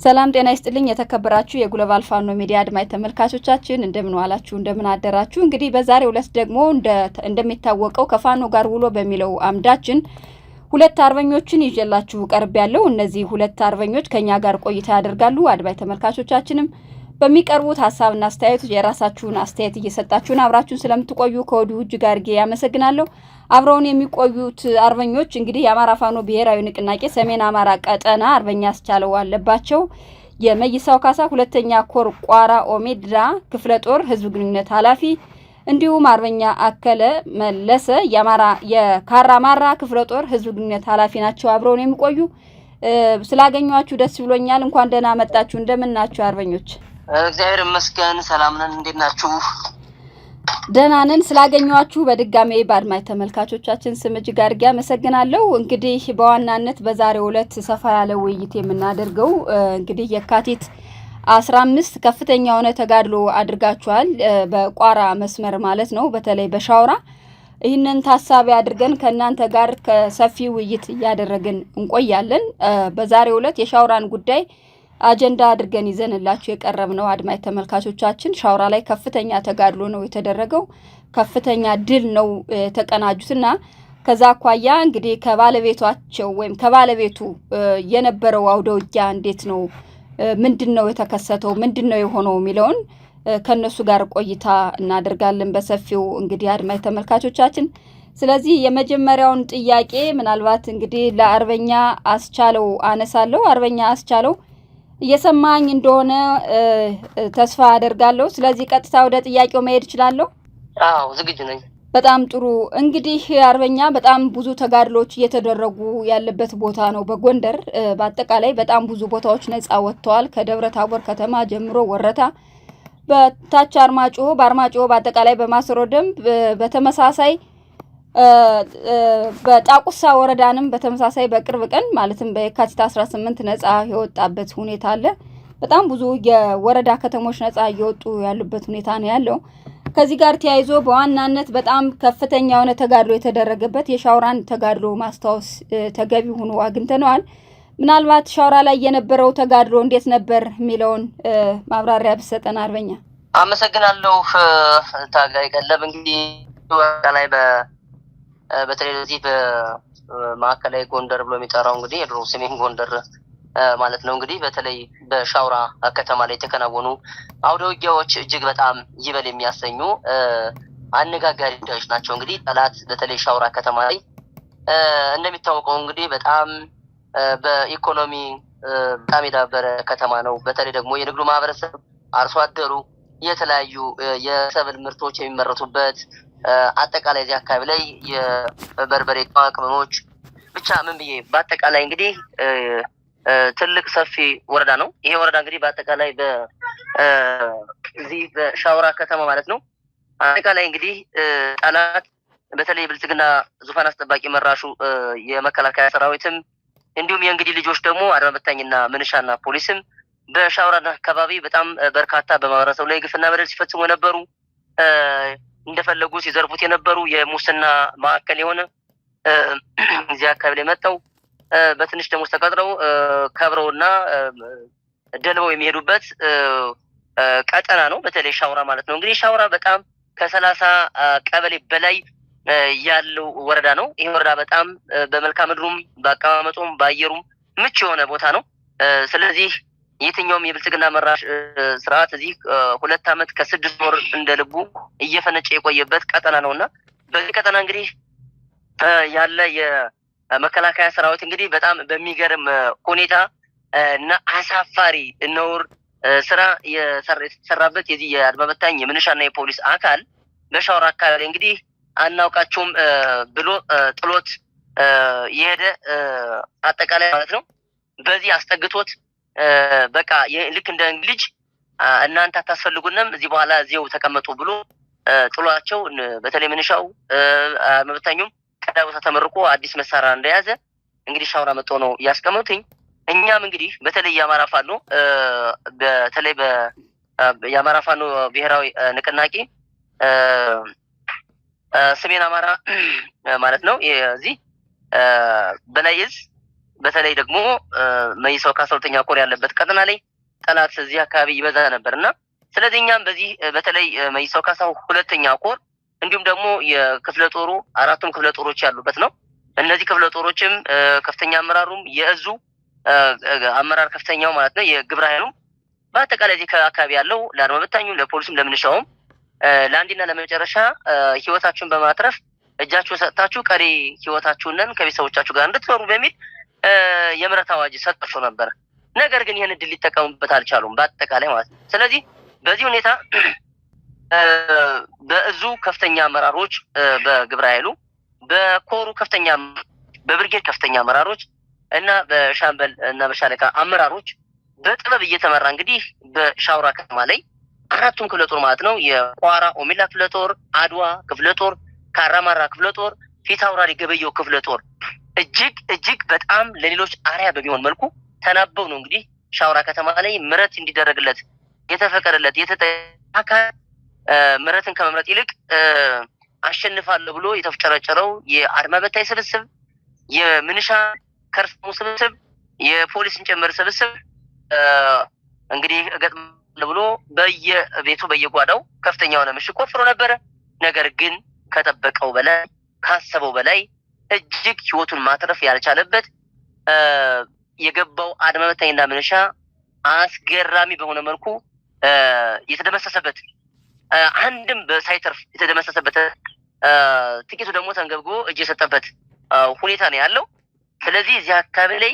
ሰላም ጤና ይስጥልኝ የተከበራችሁ የግሎባል ፋኖ ሚዲያ አድማጭ ተመልካቾቻችን እንደምን ዋላችሁ እንደምን አደራችሁ። እንግዲህ በዛሬው ዕለት ደግሞ እንደሚታወቀው ከፋኖ ጋር ውሎ በሚለው አምዳችን ሁለት አርበኞችን ይዤላችሁ ቀርቤያለሁ። እነዚህ ሁለት አርበኞች ከኛ ጋር ቆይታ ያደርጋሉ። አድማጭ ተመልካቾቻችንም በሚቀርቡት ሐሳብና አስተያየቶች የራሳችሁን አስተያየት እየሰጣችሁን አብራችሁን ስለምትቆዩ ከወዲሁ እጅግ አድርጌ ያመሰግናለሁ። አብረውን የሚቆዩት አርበኞች እንግዲህ የአማራ ፋኖ ብሔራዊ ንቅናቄ ሰሜን አማራ ቀጠና አርበኛ አስቻለው አለባቸው የመይሳው ካሳ ሁለተኛ ኮር ቋራ ኦሜድራ ክፍለ ጦር ህዝብ ግንኙነት ኃላፊ፣ እንዲሁም አርበኛ አከለ መለሰ የካራማራ ክፍለ ጦር ህዝብ ግንኙነት ኃላፊ ናቸው። አብረውን የሚቆዩ ስላገኛችሁ ደስ ብሎኛል። እንኳን ደህና መጣችሁ። እንደምናችሁ አርበኞች? እግዚአብሔር ይመስገን ሰላም ነን። እንዴት ናችሁ? ደህና ነን። ስላገኛችሁ በድጋሜ በአድማጭ ተመልካቾቻችን ስም እጅግ አድርጌ አመሰግናለሁ። እንግዲህ በዋናነት በዛሬው ዕለት ሰፋ ያለ ውይይት የምናደርገው እንግዲህ የካቲት 15 ከፍተኛ የሆነ ተጋድሎ አድርጋችኋል በቋራ መስመር ማለት ነው፣ በተለይ በሻውራ። ይህንን ታሳቢ አድርገን ከእናንተ ጋር ከሰፊ ውይይት እያደረግን እንቆያለን። በዛሬው ዕለት የሻውራን ጉዳይ አጀንዳ አድርገን ይዘንላችሁ የቀረብነው አድማጭ ተመልካቾቻችን ሻውራ ላይ ከፍተኛ ተጋድሎ ነው የተደረገው፣ ከፍተኛ ድል ነው የተቀናጁትና ከዛ አኳያ እንግዲህ ከባለቤቷቸው ወይም ከባለቤቱ የነበረው አውደ ውጊያ እንዴት ነው፣ ምንድነው የተከሰተው፣ ምንድነው የሆነው የሚለውን ከነሱ ጋር ቆይታ እናደርጋለን በሰፊው እንግዲህ አድማጭ ተመልካቾቻችን። ስለዚህ የመጀመሪያውን ጥያቄ ምናልባት እንግዲህ ለአርበኛ አስቻለው አነሳለሁ። አርበኛ አስቻለው እየሰማኝ እንደሆነ ተስፋ አደርጋለሁ። ስለዚህ ቀጥታ ወደ ጥያቄው መሄድ እችላለሁ? አዎ ዝግጁ ነኝ። በጣም ጥሩ። እንግዲህ አርበኛ በጣም ብዙ ተጋድሎች እየተደረጉ ያለበት ቦታ ነው በጎንደር። በአጠቃላይ በጣም ብዙ ቦታዎች ነፃ ወጥተዋል። ከደብረ ታቦር ከተማ ጀምሮ ወረታ፣ በታች አርማጭሆ፣ በአርማጭሆ በአጠቃላይ በማሰሮ ደንብ፣ በተመሳሳይ በጣቁሳ ወረዳንም በተመሳሳይ በቅርብ ቀን ማለትም በየካቲት 18 ነፃ የወጣበት ሁኔታ አለ። በጣም ብዙ የወረዳ ከተሞች ነፃ እየወጡ ያሉበት ሁኔታ ነው ያለው። ከዚህ ጋር ተያይዞ በዋናነት በጣም ከፍተኛ የሆነ ተጋድሎ የተደረገበት የሻውራን ተጋድሎ ማስታወስ ተገቢ ሆኖ አግኝተነዋል። ምናልባት ሻውራ ላይ የነበረው ተጋድሎ እንዴት ነበር የሚለውን ማብራሪያ ብትሰጠን አርበኛ። አመሰግናለሁ ታጋይ ቀለብ። እንግዲህ ላይ በተለይ ለዚህ በማዕከላዊ ጎንደር ብሎ የሚጠራው እንግዲህ የድሮ ሰሜን ጎንደር ማለት ነው። እንግዲህ በተለይ በሻውራ ከተማ ላይ የተከናወኑ አውደ ውጊያዎች እጅግ በጣም ይበል የሚያሰኙ አነጋጋሪ ጉዳዮች ናቸው። እንግዲህ ጠላት በተለይ ሻውራ ከተማ ላይ እንደሚታወቀው እንግዲህ በጣም በኢኮኖሚ በጣም የዳበረ ከተማ ነው። በተለይ ደግሞ የንግዱ ማህበረሰብ አርሶ አደሩ የተለያዩ የሰብል ምርቶች የሚመረቱበት አጠቃላይ እዚህ አካባቢ ላይ የበርበሬ ቅመሞች ብቻ ምን ብዬ በአጠቃላይ እንግዲህ ትልቅ ሰፊ ወረዳ ነው። ይሄ ወረዳ እንግዲህ በአጠቃላይ በዚህ በሻውራ ከተማ ማለት ነው። አጠቃላይ እንግዲህ ጠላት በተለይ ብልጽግና ዙፋን አስጠባቂ መራሹ የመከላከያ ሰራዊትም እንዲሁም የእንግዲህ ልጆች ደግሞ አድማ በታኝና ምንሻና ፖሊስም በሻውራ አካባቢ በጣም በርካታ በማህበረሰቡ ላይ ግፍና በደል ሲፈጽሙ የነበሩ እንደፈለጉ ሲዘርፉት የነበሩ የሙስና ማዕከል የሆነ እዚህ አካባቢ ላይ መጥተው በትንሽ ደሞዝ ተቀጥረው ከብረውና ደልበው የሚሄዱበት ቀጠና ነው። በተለይ ሻውራ ማለት ነው። እንግዲህ ሻውራ በጣም ከ30 ቀበሌ በላይ ያለው ወረዳ ነው። ይህ ወረዳ በጣም በመልክዓ ምድሩም በአቀማመጡም በአየሩም ምቹ የሆነ ቦታ ነው። ስለዚህ የትኛውም የብልጽግና መራሽ ስርዓት እዚህ 2 ዓመት ከ6 ወር እንደልቡ እየፈነጨ የቆየበት ቀጠና ነውና በዚህ ቀጠና እንግዲህ ያለ የመከላከያ ሰራዊት እንግዲህ በጣም በሚገርም ሁኔታ እና አሳፋሪ ነውር ስራ የተሰራበት የዚህ የአድማ በታኝ የምንሻና የፖሊስ አካል በሻውራ አካባቢ እንግዲህ አናውቃቸውም ብሎ ጥሎት የሄደ አጠቃላይ ማለት ነው። በዚህ አስጠግቶት በቃ ልክ እንደ ልጅ እናንተ አታስፈልጉንም እዚህ በኋላ እዚው ተቀመጡ ብሎ ጥሏቸው በተለይ ምንሻው መበታኙም ከዳውሳ ተመርቆ አዲስ መሳሪያ እንደያዘ እንግዲህ ሻውራ መጥቶ ነው ያስቀመጡኝ። እኛም እንግዲህ በተለይ የአማራ ፋኖ በተለይ የአማራ ፋኖ ብሔራዊ ንቅናቄ ሰሜን አማራ ማለት ነው የዚህ በላይ እዝ በተለይ ደግሞ መይሰው ከ12ኛ ኮር ያለበት ቀጠና ላይ ጠላት እዚህ አካባቢ ይበዛ ነበርና ስለዚህ እኛም በዚህ በተለይ መይሰው ካሳው 2ኛ ኮር እንዲሁም ደግሞ የክፍለ ጦሩ 4ቱም ክፍለ ጦሮች ያሉበት ነው። እነዚህ ክፍለ ጦሮችም ከፍተኛ አመራሩም የእዙ አመራር ከፍተኛው ማለት ነው የግብረ ኃይሉም በአጠቃላይ እዚህ አካባቢ ያለው ለአድማ በታኙ ለፖሊስም ለምንሻውም ለአንዲና ለመጨረሻ ህይወታችሁን በማትረፍ እጃችሁን ሰጥታችሁ ቀሪ ህይወታችሁንን ከቤተሰቦቻችሁ ጋር እንድትኖሩ በሚል የምህረት አዋጅ ሰጥቷቸው ነበር። ነገር ግን ይህን እድል ሊጠቀሙበት አልቻሉም በአጠቃላይ ማለት ነው። ስለዚህ በዚህ ሁኔታ በእዙ ከፍተኛ አመራሮች በግብረ ኃይሉ በኮሩ ከፍተኛ በብርጌድ ከፍተኛ አመራሮች እና በሻምበል እና በሻለቃ አመራሮች በጥበብ እየተመራ እንግዲህ በሻውራ ከተማ ላይ 4ቱም ክፍለ ጦር ማለት ነው የቋራ ኦሜላ ክፍለ ጦር፣ አድዋ ክፍለ ጦር፣ ካራማራ ክፍለ ጦር፣ ፊት አውራሪ ገበየው ክፍለ ጦር እጅግ በጣም ለሌሎች አርያ በሚሆን መልኩ ተናበው ነው እንግዲህ ሻውራ ከተማ ላይ ምህረት እንዲደረግለት የተፈቀደለት የተጠቃ ምህረትን ከመምረጥ ይልቅ አሸንፋለሁ ብሎ የተፍጨረጨረው የአድማ በታይ ስብስብ የምንሻ ከርሰሙ ስብስብ የፖሊስን ጨምር ስብስብ እንግዲህ እገጥማለሁ ብሎ በየቤቱ በየጓዳው ከፍተኛ የሆነ ምሽግ ቆፍሮ ነበረ። ነገር ግን ከጠበቀው በላይ ካሰበው በላይ እጅግ ህይወቱን ማትረፍ ያልቻለበት የገባው አድማ በታኝና ምንሻ አስገራሚ በሆነ መልኩ የተደመሰሰበት አንድም በሳይተርፍ የተደመሰሰበት ጥቂቱ ደግሞ ተንገብጎ እጅ የሰጠበት ሁኔታ ነው ያለው። ስለዚህ እዚህ አካባቢ ላይ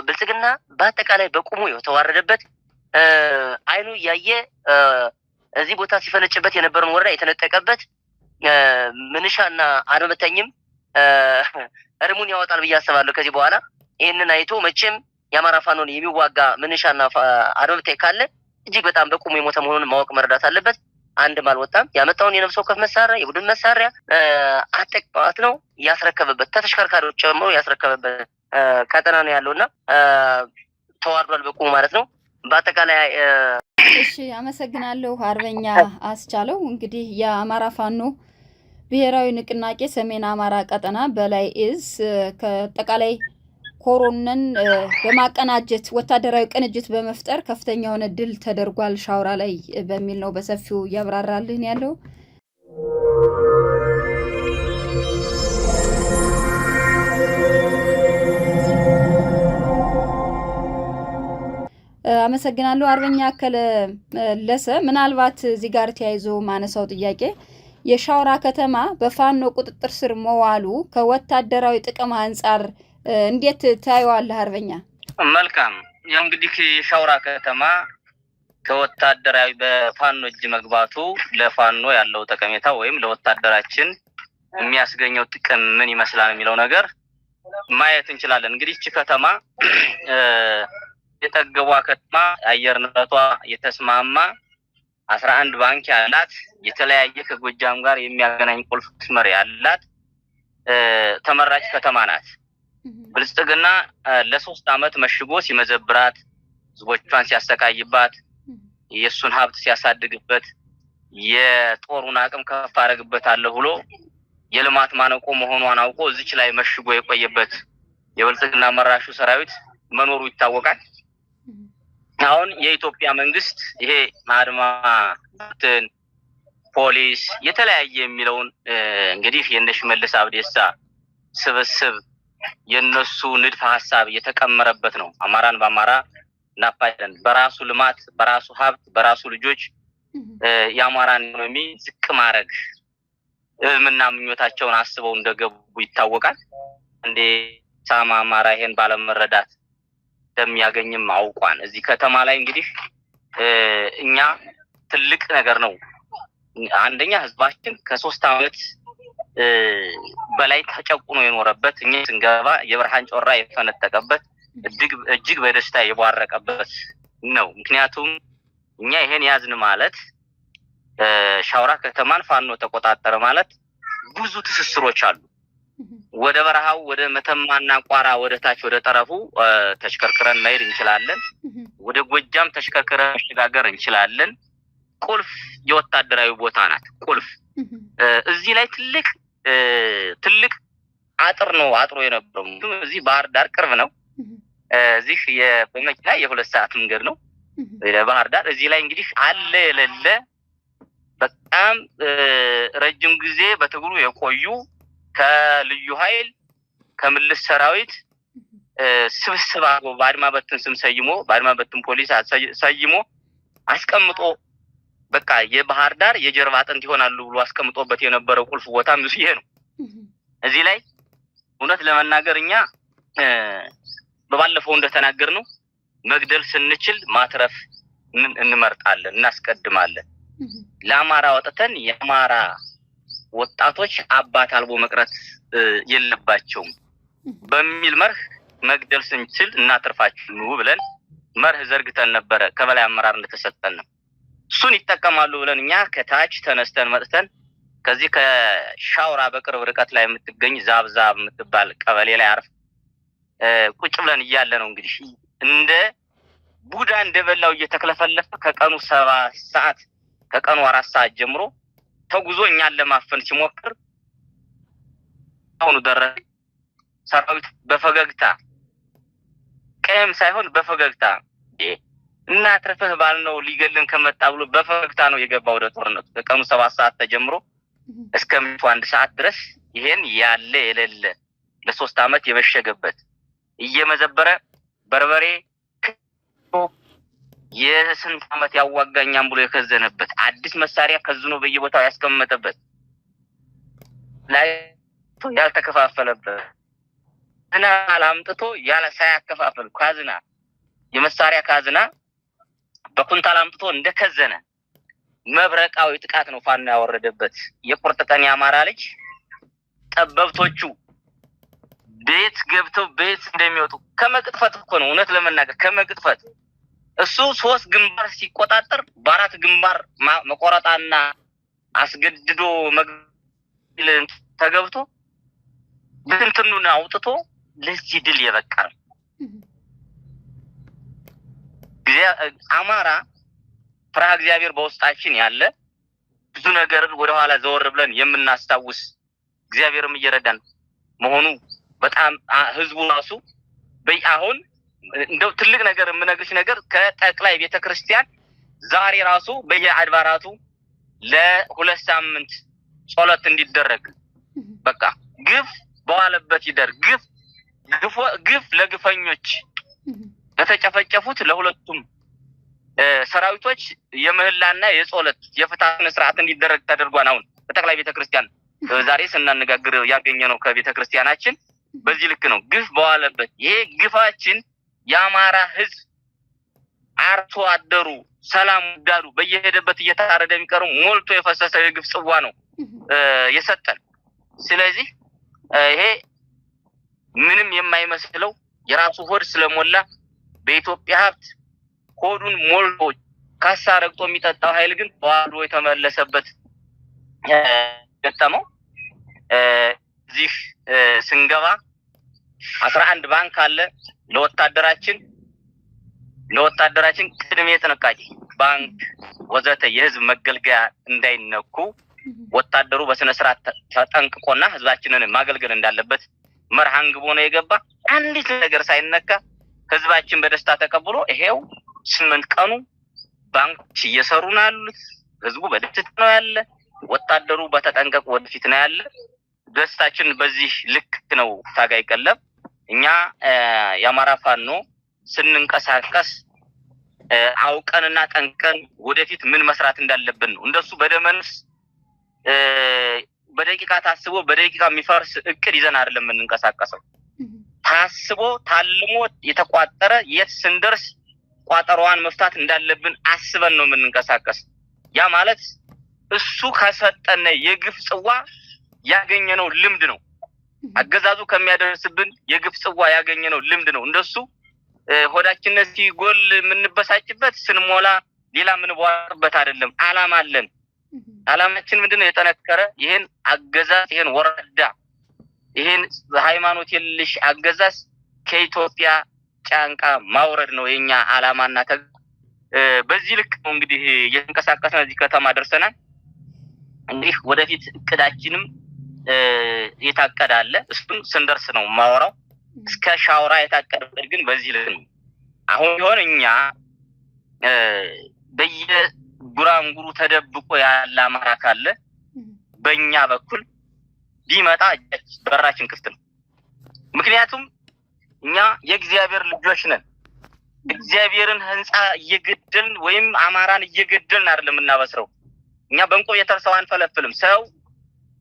ብልጽግና በአጠቃላይ በቁሙ የተዋረደበት አይኑ ያየ እዚህ ቦታ ሲፈነጭበት የነበረውን ወረዳ የተነጠቀበት ምንሻና አድማ በታኝም እርሙን ያወጣል ብዬ አስባለሁ። ከዚህ በኋላ ይህንን አይቶ መቼም የአማራ ፋኖን የሚዋጋ ምንሻና አድማ በታይ ካለ እጅግ በጣም በቁሙ የሞተ መሆኑን ማወቅ መረዳት አለበት። አንድም አልወጣም። ያመጣውን የነፍስ ወከፍ መሳሪያ የቡድን መሳሪያ አጠቃት ነው ያስረከበበት ተሽከርካሪዎች ጨምሮ ያስረከበበት ቀጠና ነው ያለውና ተዋርዷል በቁሙ ማለት ነው። በአጠቃላይ እሺ፣ አመሰግናለሁ አርበኛ አስቻለው። እንግዲህ የአማራ ፋኖ ብሔራዊ ንቅናቄ ሰሜን አማራ ቀጠና በላይ እዝ ከአጠቃላይ ኮሮንን በማቀናጀት ወታደራዊ ቅንጅት በመፍጠር ከፍተኛ የሆነ ድል ተደርጓል ሻውራ ላይ በሚል ነው በሰፊው ያብራራልን ያለው። አመሰግናለሁ አርበኛ ከለሰ። ምናልባት እዚህ ጋር ተያይዞ ማነሳው ጥያቄ የሻውራ ከተማ በፋኖ ቁጥጥር ስር መዋሉ ከወታደራዊ ጥቅም አንጻር እንዴት ታየዋለህ አርበኛ? መልካም። ያው እንግዲህ የሻውራ ከተማ ከወታደራዊ በፋኖ እጅ መግባቱ ለፋኖ ያለው ጠቀሜታ ወይም ለወታደራችን የሚያስገኘው ጥቅም ምን ይመስላል የሚለው ነገር ማየት እንችላለን። እንግዲህ እቺ ከተማ የጠገቧ ከተማ አየር ንብረቷ የተስማማ 11 ባንክ ያላት የተለያየ ከጎጃም ጋር የሚያገናኝ ቁልፍ መስመር ያላት ተመራጭ ከተማ ናት። ብልጽግና ለ3 አመት መሽጎ ሲመዘብራት ህዝቦቿን ሲያሰቃይባት የሱን ሀብት ሲያሳድግበት የጦሩን አቅም ከፍ አደረግበታለሁ ብሎ የልማት ማነቆ መሆኗን አውቆ እዚች ላይ መሽጎ የቆየበት የብልጽግና መራሹ ሰራዊት መኖሩ ይታወቃል። አሁን የኢትዮጵያ መንግስት ይሄ አድማ በታኝ ፖሊስ የተለያየ የሚለውን እንግዲህ የሽመልስ አብዲሳ ስብስብ የነሱ ንድፈ ሐሳብ የተቀመረበት ነው። አማራን በአማራ ናፋይለን በራሱ ልማት በራሱ ሀብት በራሱ ልጆች የአማራን ኢኮኖሚ ዝቅ ማድረግ ምንና ምኞታቸውን አስበው እንደገቡ ይታወቃል። እንዴ ሳማ አማራ ይሄን ባለመረዳት እንደሚያገኝም አውቋን እዚህ ከተማ ላይ እንግዲህ እኛ ትልቅ ነገር ነው። አንደኛ ህዝባችን ከ3 አመት በላይ ተጨቁኖ የኖረበት እኛ ስንገባ የብርሃን ጮራ የፈነጠቀበት እጅግ በደስታ የቧረቀበት ነው። ምክንያቱም እኛ ይሄን ያዝን ማለት ሻውራ ከተማን ፋኖ ተቆጣጠረ ማለት ብዙ ትስስሮች አሉ። ወደ በረሃው ወደ መተማና ቋራ ወደ ታች ወደ ጠረፉ ተሽከርከረን መሄድ እንችላለን። ወደ ጎጃም ተሽከርከረን መሸጋገር እንችላለን። ቁልፍ የወታደራዊ ቦታ ናት። ቁልፍ እዚህ ላይ ትልቅ አጥር ነው አጥሮ የነበረው። እዚህ ባህር ዳር ቅርብ ነው። እዚህ በመኪና የ2 ሰዓት መንገድ ነው ለባህር ዳር። እዚህ ላይ እንግዲህ አለ የሌለ በጣም ረጅም ጊዜ በትግሉ የቆዩ ከልዩ ኃይል ከምልስ ሰራዊት ስብስብ በአድማ በትን ስም ሰይሞ በአድማ በትን ፖሊስ ሰይሞ አስቀምጦ በቃ የባህር ዳር የጀርባ አጥንት ይሆናሉ ብሎ አስቀምጦበት የነበረው ቁልፍ ቦታ ይሄ ነው። እዚህ ላይ እውነት ለመናገር እኛ በባለፈው እንደተናገር ነው መግደል ስንችል ማትረፍ እንመርጣለን እናስቀድማለን። ለአማራ ወጥተን የአማራ ወጣቶች አባት አልቦ መቅረት የለባቸውም በሚል መርህ መግደል ስንችል እናትርፋችሁ ብለን መርህ ዘርግተን ነበረ። ከበላይ አመራር እንደተሰጠን ነው። እሱን ይጠቀማሉ ብለን እኛ ከታች ተነስተን መጥተን ከዚህ ከሻውራ በቅርብ ርቀት ላይ የምትገኝ ዛብዛብ የምትባል ቀበሌ ላይ አርፍ ቁጭ ብለን እያለ ነው እንግዲህ እንደ ቡዳ እንደበላው እየተከለፈለፈ ከቀኑ 7 ሰዓት ከቀኑ 4 ሰዓት ጀምሮ ተጉዞ እኛን ለማፈን ሲሞክር አሁን ደረሰ። ሰራዊት በፈገግታ ቀየም ሳይሆን በፈገግታ እናትረፈህ ባልነው ሊገልን ከመጣ ብሎ በፈገግታ ነው የገባው ወደ ጦርነቱ። ከቀኑ 7 ሰዓት ተጀምሮ እስከ ምሽቱ 1 ሰዓት ድረስ ይሄን ያለ የሌለ ለ3 አመት የበሸገበት እየመዘበረ በርበሬ የስንት አመት ያዋጋኛም ብሎ የከዘነበት አዲስ መሳሪያ ከዝኖ በየቦታው ያስቀመጠበት ላይ ያልተከፋፈለበት ዝና አላምጥቶ ያለ ሳያከፋፈል ካዝና የመሳሪያ ካዝና በኩንታል አምጥቶ እንደከዘነ መብረቃዊ ጥቃት ነው ፋኖ ያወረደበት። የቁርጥ ቀን የአማራ ልጅ ጠበብቶቹ ቤት ገብተው ቤት እንደሚወጡ ከመቅጥፈት እኮ ነው እውነት ለመናገር ከመቅጥፈት እሱ 3 ግንባር ሲቆጣጠር በ4 ግንባር መቆረጣና አስገድዶ መግደል ተገብቶ ብትንትኑን አውጥቶ ለዚህ ድል የበቃል። አማራ ፍርሃ እግዚአብሔር በውስጣችን ያለ ብዙ ነገር ወደ ኋላ ዘወር ብለን የምናስታውስ እግዚአብሔርም እየረዳን መሆኑ በጣም ህዝቡ ራሱ በአሁን እንደው ትልቅ ነገር የምነግርሽ ነገር ከጠቅላይ ቤተክርስቲያን ዛሬ ራሱ በየአድባራቱ ለ2 ሳምንት ጸሎት እንዲደረግ በቃ ግፍ በዋለበት ይደር ግፍ ለግፈኞች ለተጨፈጨፉት ለሁለቱም ሰራዊቶች የምህላና የጸሎት የፍትሐ ስርዓት እንዲደረግ ተደርጓል። አሁን በጠቅላይ ቤተክርስቲያን ዛሬ ስናነጋግር ያገኘነው ከቤተክርስቲያናችን በዚህ ልክ ነው። ግፍ በዋለበት ይሄ ግፋችን የአማራ ህዝብ አርሶ አደሩ ሰላም ወዳዱ በየሄደበት እየተታረደ የሚቀሩ ሞልቶ የፈሰሰ የግፍ ጽዋ ነው የሰጠን። ስለዚህ ይሄ ምንም የማይመስለው የራሱ ሆድ ስለሞላ በኢትዮጵያ ሀብት ሆዱን ሞልቶ ካሳ ረግጦ የሚጠጣው ኃይል ግን ተዋህዶ የተመለሰበት ገጠመው። እዚህ ስንገባ 11 ባንክ አለ ለወታደራችን ቅድሜ ጥንቃቄ ባንክ ወዘተ የህዝብ መገልገያ እንዳይነኩ ወታደሩ በስነ ስርዓት ተጠንቅቆና ህዝባችንን ማገልገል እንዳለበት መርህ አንግቦ ነው የገባ። አንዲት ነገር ሳይነካ ህዝባችን በደስታ ተቀብሎ ይሄው 8 ቀኑ ባንኮች እየሰሩ ነው ያሉት። ህዝቡ በደስታ ነው ያለ፣ ወታደሩ በተጠንቀቅ ወደፊት ነው ያለ። ደስታችን በዚህ ልክ ነው። ታጋይ ቀለብ እኛ የአማራ ፋኖ ስንንቀሳቀስ አውቀንና ጠንቀን ወደፊት ምን መስራት እንዳለብን ነው። እንደሱ በደመንስ በደቂቃ ታስቦ በደቂቃ የሚፈርስ እቅድ ይዘን አይደለም የምንንቀሳቀሰው። ታስቦ ታልሞ የተቋጠረ የት ስንደርስ ቋጠሯን መፍታት እንዳለብን አስበን ነው የምንንቀሳቀስ። ያ ማለት እሱ ከሰጠነ የግፍ ጽዋ ያገኘነው ልምድ ነው። አገዛዙ ከሚያደርስብን የግፍ ጽዋ ያገኘነው ልምድ ነው። እንደሱ ሆዳችን ሲጎል የምንበሳጭበት ስንሞላ ሌላ ምን ዋርበት አይደለም። አላማ አለን። አላማችን ምንድነው? የጠነከረ ይሄን አገዛዝ ይሄን ወረዳ ይሄን ሃይማኖት የለሽ አገዛዝ ከኢትዮጵያ ጫንቃ ማውረድ ነው የኛ አላማና በዚህ ልክ ነው እንግዲህ እየተንቀሳቀስን እዚህ ከተማ ደርሰናል። እንግዲህ ወደፊት እቅዳችንም የታቀደ አለ። እሱን ስንደርስ ነው ማወራው። እስከ ሻውራ የታቀደበት ግን በዚህ ልክ ነው። አሁን ይሆን እኛ በየጉራንጉሩ ተደብቆ ያለ አማራ ካለ በእኛ በኩል ቢመጣ በራችን ክፍት ነው። ምክንያቱም እኛ የእግዚአብሔር ልጆች ነን። እግዚአብሔርን ህንጻ እየገደልን ወይም አማራን እየገደልን አይደለም እናበስረው። እኛ በእንቆ የተርሰው አንፈለፍልም። ሰው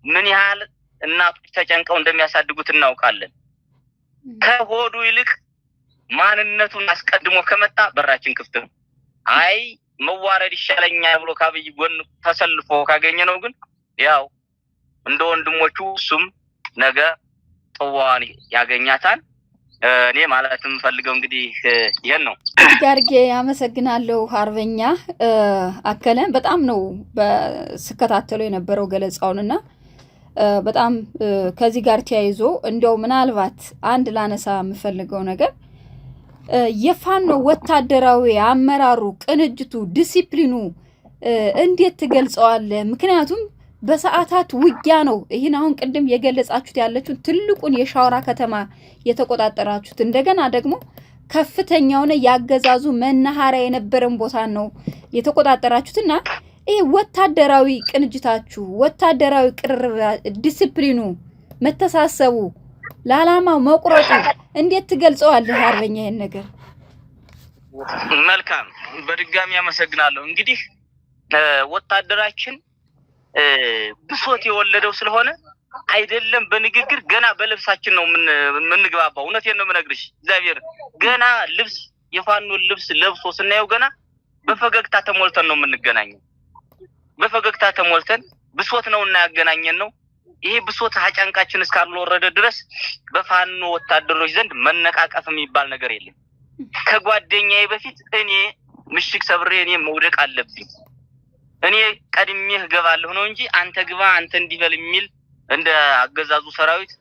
ምን ያህል እናቶች ተጨንቀው እንደሚያሳድጉት እናውቃለን። ከሆዱ ይልቅ ማንነቱን አስቀድሞ ከመጣ በራችን ክፍት ነው። አይ መዋረድ ይሻለኛል ብሎ ካብይ ጎን ተሰልፎ ካገኘነው ግን ያው እንደ ወንድሞቹ እሱም ነገ ጥዋን ያገኛታል። እኔ ማለትም ፈልገው እንግዲህ ይሄን ነው። ጋርጌ ያመሰግናለሁ አርበኛ አከለ። በጣም ነው በስከታተለው የነበረው ገለጻውንና በጣም ከዚህ ጋር ተያይዞ እንደው ምናልባት አንድ ላነሳ የምፈልገው ነገር የፋኖ ወታደራዊ አመራሩ ቅንጅቱ ዲሲፕሊኑ እንዴት ትገልጸዋለህ? ምክንያቱም በሰዓታት ውጊያ ነው ይሄን አሁን ቅድም የገለጻችሁት ያለችው ትልቁን የሻውራ ከተማ የተቆጣጠራችሁት እንደገና ደግሞ ከፍተኛውን ያገዛዙ መናሃሪያ የነበረን ቦታ ነው የተቆጣጠራችሁትና ይሄ ወታደራዊ ቅንጅታችሁ ወታደራዊ ቅርብ ዲሲፕሊኑ መተሳሰቡ ለዓላማው መቁረጡ እንዴት ትገልጸዋለህ አርበኛ? ይሄን ነገር መልካም በድጋሚ አመሰግናለሁ። እንግዲህ ወታደራችን ብሶት የወለደው ስለሆነ አይደለም በንግግር ገና በልብሳችን ነው የምንግባባው። እውነቴን ነው የምነግርሽ። እግዚአብሔር ገና ልብስ የፋኖ ልብስ ለብሶ ስናየው ገና በፈገግታ ተሞልተን ነው የምንገናኘው። በፈገግታ ተሞልተን ብሶት ነውና ያገናኘን ነው። ይሄ ብሶት ጫንቃችን እስካልወረደ ድረስ በፋኖ ወታደሮች ዘንድ መነቃቀፍ የሚባል ነገር የለም። ከጓደኛዬ በፊት እኔ ምሽግ ሰብሬ እኔ መውደቅ አለብኝ እኔ ቀድሜህ ገባለሁ ነው እንጂ አንተ ግባ አንተ እንዲበል የሚል እንደ አገዛዙ ሰራዊት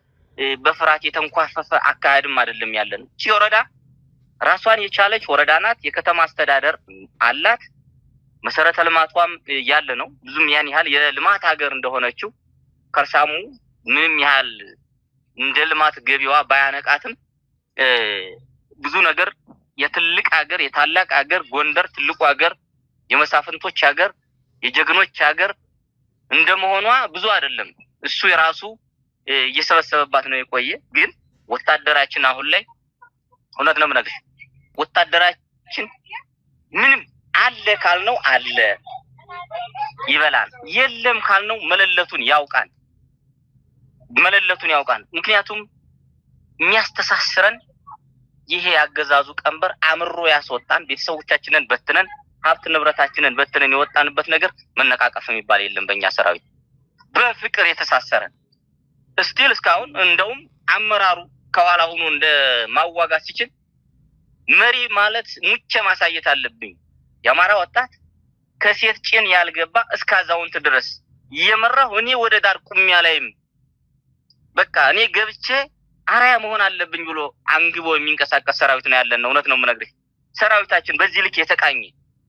በፍርሃት የተንኳፈፈ አካሄድም አይደለም ያለን። እቺ ወረዳ ራሷን የቻለች ወረዳ ናት። የከተማ አስተዳደር አላት። መሰረተ ልማቷም ያለ ነው። ብዙም ያን ያህል የልማት ሀገር እንደሆነችው ከርሳሙ ምንም ያህል እንደ ልማት ገቢዋ ባያነቃትም ብዙ ነገር የትልቅ ሀገር የታላቅ ሀገር ጎንደር ትልቁ ሀገር የመሳፍንቶች ሀገር የጀግኖች ሀገር እንደመሆኗ ብዙ አይደለም። እሱ የራሱ እየሰበሰበባት ነው የቆየ። ግን ወታደራችን አሁን ላይ እውነት ነው የምነግርሽ ወታደራችን ምንም አለ ካልነው አለ ይበላል፣ የለም ካልነው መለለቱን ያውቃል። ምክንያቱም የሚያስተሳስረን ይሄ ያገዛዙ ቀንበር አምሮ ያስወጣን ቤተሰቦቻችንን በትነን ሀብት ንብረታችንን በትነን የወጣንበት ነገር መነቃቀፍ የሚባል የለም። በእኛ ሰራዊት በፍቅር የተሳሰረን እስቲል እስካሁን እንደውም አመራሩ ከኋላ ሆኖ እንደ ማዋጋት ሲችል መሪ ማለት ሙቸ ማሳየት አለብኝ። የአማራ ወጣት ከሴት ጭን ያልገባ እስከ አዛውንት ድረስ እየመራሁ እኔ ወደ ዳር ቁሚያ ላይም በቃ እኔ ገብቼ አራያ መሆን አለብኝ ብሎ አንግቦ የሚንቀሳቀስ ሰራዊት ነው ያለን። እውነት ነው የምነግርህ። ሰራዊታችን በዚህ ልክ የተቃኘ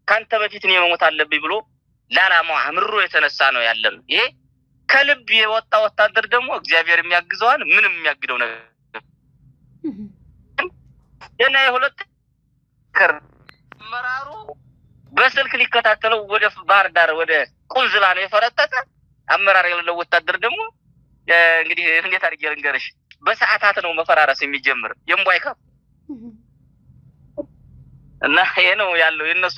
ካንተ በፊት እኔ መሞት አለብኝ ብሎ ለዓላማው አምሮ የተነሳ ነው ያለን። ይሄ ከልብ የወጣ ወታደር ደግሞ እግዚአብሔር የሚያግዘዋል። ምንም የሚያግደው ነገር እና የሁለት መራሩ በስልክ ሊከታተለው ወደ ባህር ዳር ወደ ቁልዝባ ነው የፈረጠጠ አመራር የሌለው ወታደር ደግሞ እንግዲህ እንዴት አድርጌ ልንገርሽ በሰዓታት ነው መፈራረስ የሚጀምር የምባይካ እና ይሄ ነው ያለው የነሱ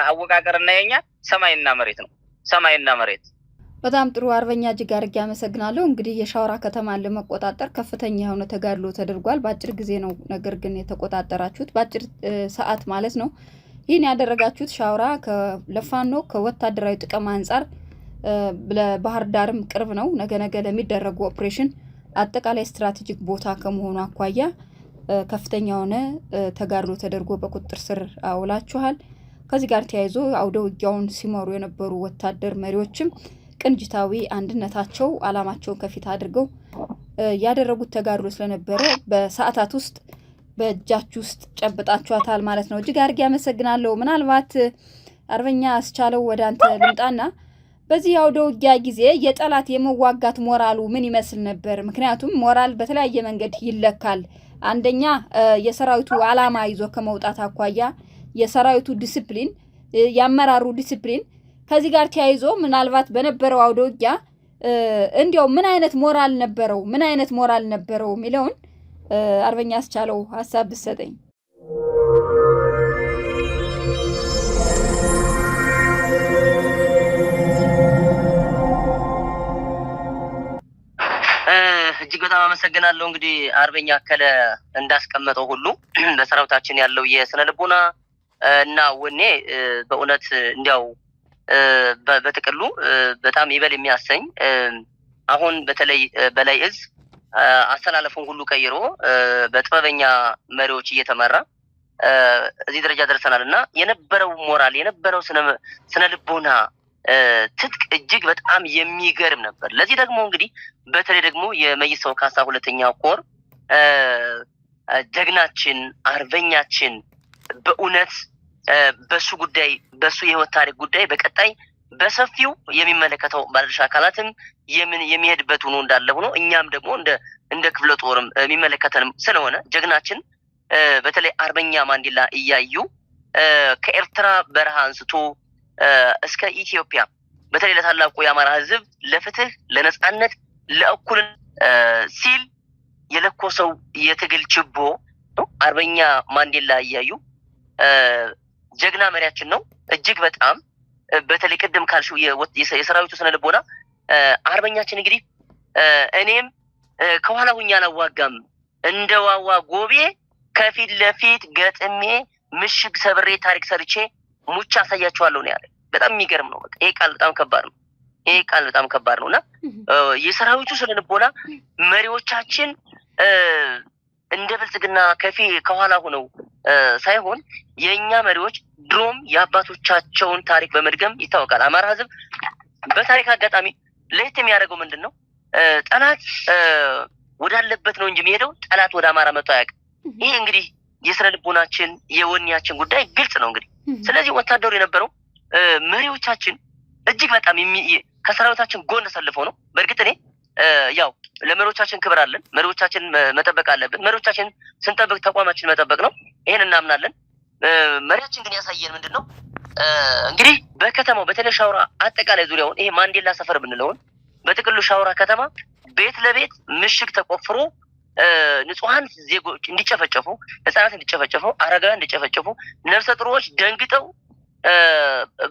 አወቃቀርና የኛ ሰማይና መሬት ነው። ሰማይና መሬት። በጣም ጥሩ አርበኛ እጅግ አድርጌ አመሰግናለሁ። እንግዲህ የሻውራ ከተማን ለመቆጣጠር ከፍተኛ የሆነ ተጋድሎ ተደርጓል። በአጭር ጊዜ ነው ነገር ግን የተቆጣጠራችሁት በአጭር ሰዓት ማለት ነው። ይህን ያደረጋችሁት ሻውራ ለፋኖ ከወታደራዊ ጥቅም አንጻር ለባህር ዳርም ቅርብ ነው። ነገ ለሚደረጉ ኦፕሬሽን አጠቃላይ ስትራቴጂክ ቦታ ከመሆኑ አኳያ ከፍተኛ የሆነ ተጋድሎ ተደርጎ በቁጥጥር ስር አውላችኋል። ከዚህ ጋር ተያይዞ አውደ ውጊያውን ሲመሩ የነበሩ ወታደር መሪዎችም ቅንጅታዊ አንድነታቸው አላማቸውን ከፊት አድርገው ያደረጉት ተጋድሎ ስለነበረ በሰዓታት ውስጥ በእጃችሁ ውስጥ ጨብጣችኋታል ማለት ነው። እጅግ አድርጌ አመሰግናለሁ። ምናልባት አርበኛ አስቻለው ወደ አንተ ልምጣና በዚህ አውደ ውጊያ ጊዜ የጠላት የመዋጋት ሞራሉ ምን ይመስል ነበር? ምክንያቱም ሞራል በተለያየ መንገድ ይለካል። አንደኛ የሰራዊቱ አላማ ይዞ ከመውጣት አኳያ የሰራዊቱ ዲሲፕሊን፣ ያመራሩ ዲሲፕሊን ከዚህ ጋር ተያይዞ ምናልባት በነበረው አውደ ውጊያ እንዲያው ምን አይነት ሞራል ነበረው የሚለውን አርበኛ አስቻለው ሐሳብ ብትሰጠኝ። እጅግ በጣም አመሰግናለሁ። እንግዲህ አርበኛ አከለ እንዳስቀመጠው ሁሉ በሰራዊታችን ያለው የስነ ልቦና እና ወኔ በእውነት እንዲያው በጥቅሉ በጣም ይበል የሚያሰኝ አሁን በተለይ በላይ እዝ አስተላለፉን ሁሉ ቀይሮ በጥበበኛ መሪዎች እየተመራ እዚህ ደረጃ ደርሰናል እና የነበረው ሞራል የነበረው ስነ ልቦና ትጥቅ እጅግ በጣም የሚገርም ነበር። ለዚህ ደግሞ እንግዲህ በተለይ ደግሞ የመይሰው ካሳ ሁለተኛ ኮር ጀግናችን አርበኛችን በእውነት በሱ ጉዳይ በሱ የህይወት ታሪክ ጉዳይ በቀጣይ በሰፊው የሚመለከተው ባለድርሻ አካላትም የሚሄድበት ሆኖ እንዳለ ሆኖ እኛም ደግሞ እንደ ክፍለ ጦርም የሚመለከተንም ስለሆነ ጀግናችን በተለይ አርበኛ ማንዴላ እያዩ ከኤርትራ በረሃ አንስቶ እስከ ኢትዮጵያ በተለይ ለታላቁ የአማራ ህዝብ ለፍትህ፣ ለነጻነት፣ ለእኩልነት ሲል የለኮሰው የትግል ችቦ አርበኛ ማንዴላ እያዩ ጀግና መሪያችን ነው። እጅግ በጣም በተለይ ቅድም ካልሽው የሰራዊቱ ስነ ልቦና አርበኛችን እንግዲህ እኔም ከኋላ ሁኛ አላዋጋም እንደ ዋዋ ጎቤ ከፊት ለፊት ገጥሜ ምሽግ ሰብሬ ታሪክ ሰርቼ ሙቻ አሳያቸዋለሁ ነው ያለ። በጣም የሚገርም ነው። በቃ ይሄ ቃል በጣም ከባድ ነውና የሰራዊቱ ስነ ልቦና መሪዎቻችን እንደ ብልጽግና ከኋላ ሆነው ሳይሆን የኛ መሪዎች ድሮም የአባቶቻቸውን ታሪክ በመድገም ይታወቃል። አማራ ህዝብ በታሪክ አጋጣሚ ለየት የሚያደርገው ምንድነው? ጠላት ወዳለበት ነው እንጂ የሚሄደው ጠላት ወደ አማራ መጥቶ አያውቅም። ይሄ እንግዲህ የስነ ልቦናችን የወኔያችን ጉዳይ ግልጽ ነው እንግዲህ። ስለዚህ ወታደሩ የነበረው መሪዎቻችን እጅግ በጣም ከሰራዊታችን ጎን ተሰልፈው ነው። በእርግጥ እኔ ያው ለመሪዎቻችን ክብር አለን፣ መሪዎቻችን መጠበቅ አለብን። መሪዎቻችን ስንጠብቅ ተቋማችን መጠበቅ ነው። ይሄን እናምናለን። መሪያችን ግን ያሳየን ምንድነው? እንግዲህ በከተማው በተለይ ሻውራ አጠቃላይ ዙሪያውን ይሄ ማንዴላ ሰፈር ብንለውን በጥቅሉ ሻውራ ከተማ ቤት ለቤት ምሽግ ተቆፍሮ ንጹሃን ዜጎች እንዲጨፈጨፉ፣ ህፃናት እንዲጨፈጨፉ፣ አረጋውያን እንዲጨፈጨፉ፣ ነፍሰ ጡሮች ደንግጠው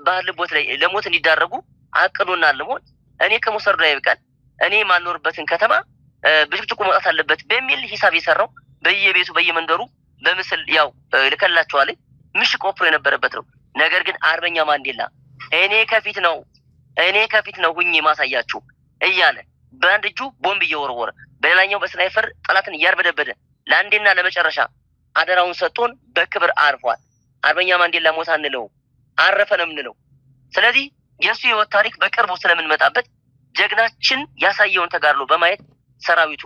ባለቦት ላይ ለሞት እንዲዳረጉ አቅዶና ለሞት እኔ ከመሰሩ ላይ ይብቃል እኔ ማኖርበትን ከተማ ብጭብጭቁ መውጣት አለበት በሚል ሂሳብ የሰራው በየቤቱ በየመንደሩ በምስል ያው ልከላቸዋል ምሽግ ቆፍሮ የነበረበት ነው። ነገር ግን አርበኛ ማንዴላ እኔ ከፊት ነው ሁኜ ማሳያችሁ እያለ በአንድ እጁ ቦምብ እየወረወረ በሌላኛው በስናይፈር ጠላትን እያርበደበደ ለአንዴና ለመጨረሻ አደራውን ሰጥቶን በክብር አርፏል። አርበኛ ማንዴላ ሞታ እንለው አረፈ ነው የምንለው። ስለዚህ የሱ የህይወት ታሪክ በቅርቡ ስለምንመጣበት ጀግናችን ያሳየውን ተጋድሎ በማየት ሰራዊቱ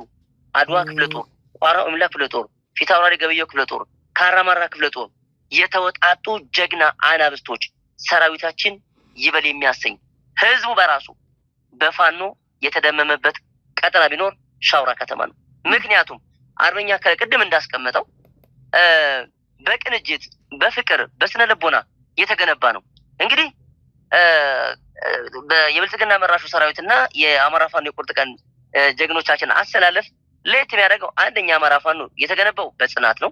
አድዋ ክፍለ ጦር፣ ቋራ እምላ ክፍለ ጦር፣ ፊት አውራሪ ገበየው ክፍለ ጦር፣ ካራማራ ክፍለ ጦር የተወጣጡ ጀግና አናብስቶች ሰራዊታችን ይበል የሚያሰኝ ህዝቡ በራሱ በፋኖ የተደመመበት ቀጠና ቢኖር ሻውራ ከተማ ነው። ምክንያቱም አርበኛ ከቅድም እንዳስቀመጠው በቅንጅት በፍቅር በስነ ልቦና የተገነባ ነው። እንግዲህ የብልጽግና መራሹ ሰራዊትና የአማራ ፋኖ የቁርጥ ቀን ጀግኖቻችን አሰላለፍ ለየት የሚያደርገው አንደኛ አማራ ፋኖ የተገነባው በጽናት ነው፣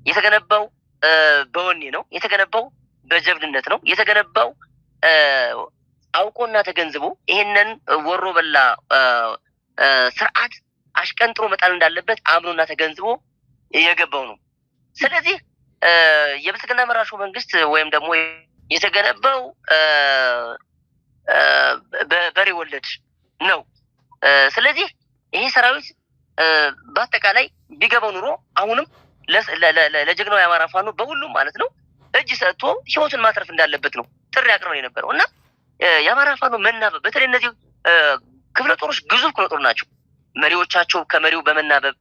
የተገነባው በወኔ ነው፣ የተገነባው በጀብድነት ነው፣ የተገነባው አውቆና ተገንዝቦ ይሄንን ወሮ በላ ስርዓት አሽቀንጥሮ መጣል እንዳለበት አምኖና ተገንዝቦ የገባው ነው። ስለዚህ የብልጽግና መራሹ መንግስት ወይም ደግሞ የተገነባው በበሬ ወለድ ነው። ስለዚህ ይሄ ሰራዊት በአጠቃላይ ቢገባው ኑሮ አሁንም ለጀግናው የአማራ ፋኖ በሁሉም ማለት ነው እጅ ሰጥቶ ህይወቱን ማትረፍ እንዳለበት ነው ጥሪ አቅርበው የነበረው እና የአማራ ፋኖ መናበብ በተለይ እነዚህ ክፍለ ጦሮች ግዙፍ ክፍለ ጦር ናቸው። መሪዎቻቸው ከመሪው በመናበብ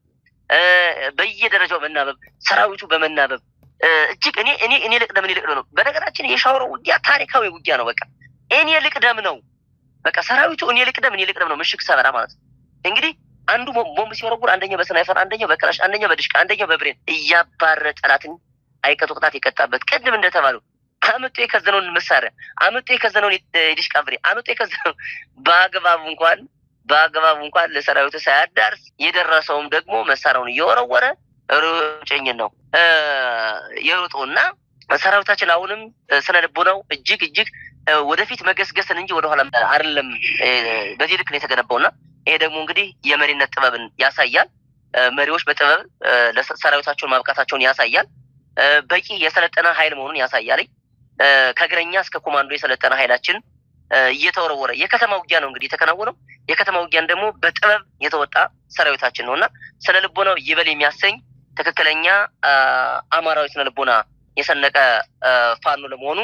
በየደረጃው መናበብ ሰራዊቱ በመናበብ እጅግ እኔ ልቅደም ነው። በነገራችን የሻውራው ውጊያ ታሪካዊ ውጊያ ነው። በቃ እኔ ልቅደም ነው። በቃ ሰራዊቱ እኔ ልቅደም ነው። ምሽግ ሰበራ ማለት እንግዲህ አንዱ ቦምብ ሲወረውር አንደኛው በስናይፈር አንደኛው በክላሽ አንደኛው በድሽቃ አንደኛው በብሬን እያባረ ጠላትን አይቀጡ ቅጣት የቀጣበት ቅድም እንደተባለው አመጡ የከዘነውን መሳሪያ አመጡ የከዘነውን የድሽቃ ብሬን አመጡ የከዘነው በአግባቡ እንኳን ለሰራዊቱ ሳያዳርስ የደረሰውም ደግሞ መሳሪያውን እየወረወረ ሩጭኝ ነው የሩጦና ሰራዊታችን አሁንም ስነ ልቦናው እጅግ ወደፊት መገስገስን እንጂ ወደኋላ አይደለም። በዚህ ልክ ነው የተገነባውና ይሄ ደግሞ እንግዲህ የመሪነት ጥበብን ያሳያል። መሪዎች በጥበብ ለሰራዊታቸውን ማብቃታቸውን ያሳያል። በቂ የሰለጠነ ኃይል መሆኑን ያሳያል። ከእግረኛ እስከ ኮማንዶ የሰለጠነ ኃይላችን እየተወረወረ የከተማ ውጊያ ነው እንግዲህ የተከናወነው። የከተማ ውጊያን ደግሞ በጥበብ የተወጣ ሰራዊታችን ነውና ስነ ልቦናው ይበል የሚያሰኝ ትክክለኛ አማራዊ ስነ ልቦና የሰነቀ ፋኖ ለመሆኑ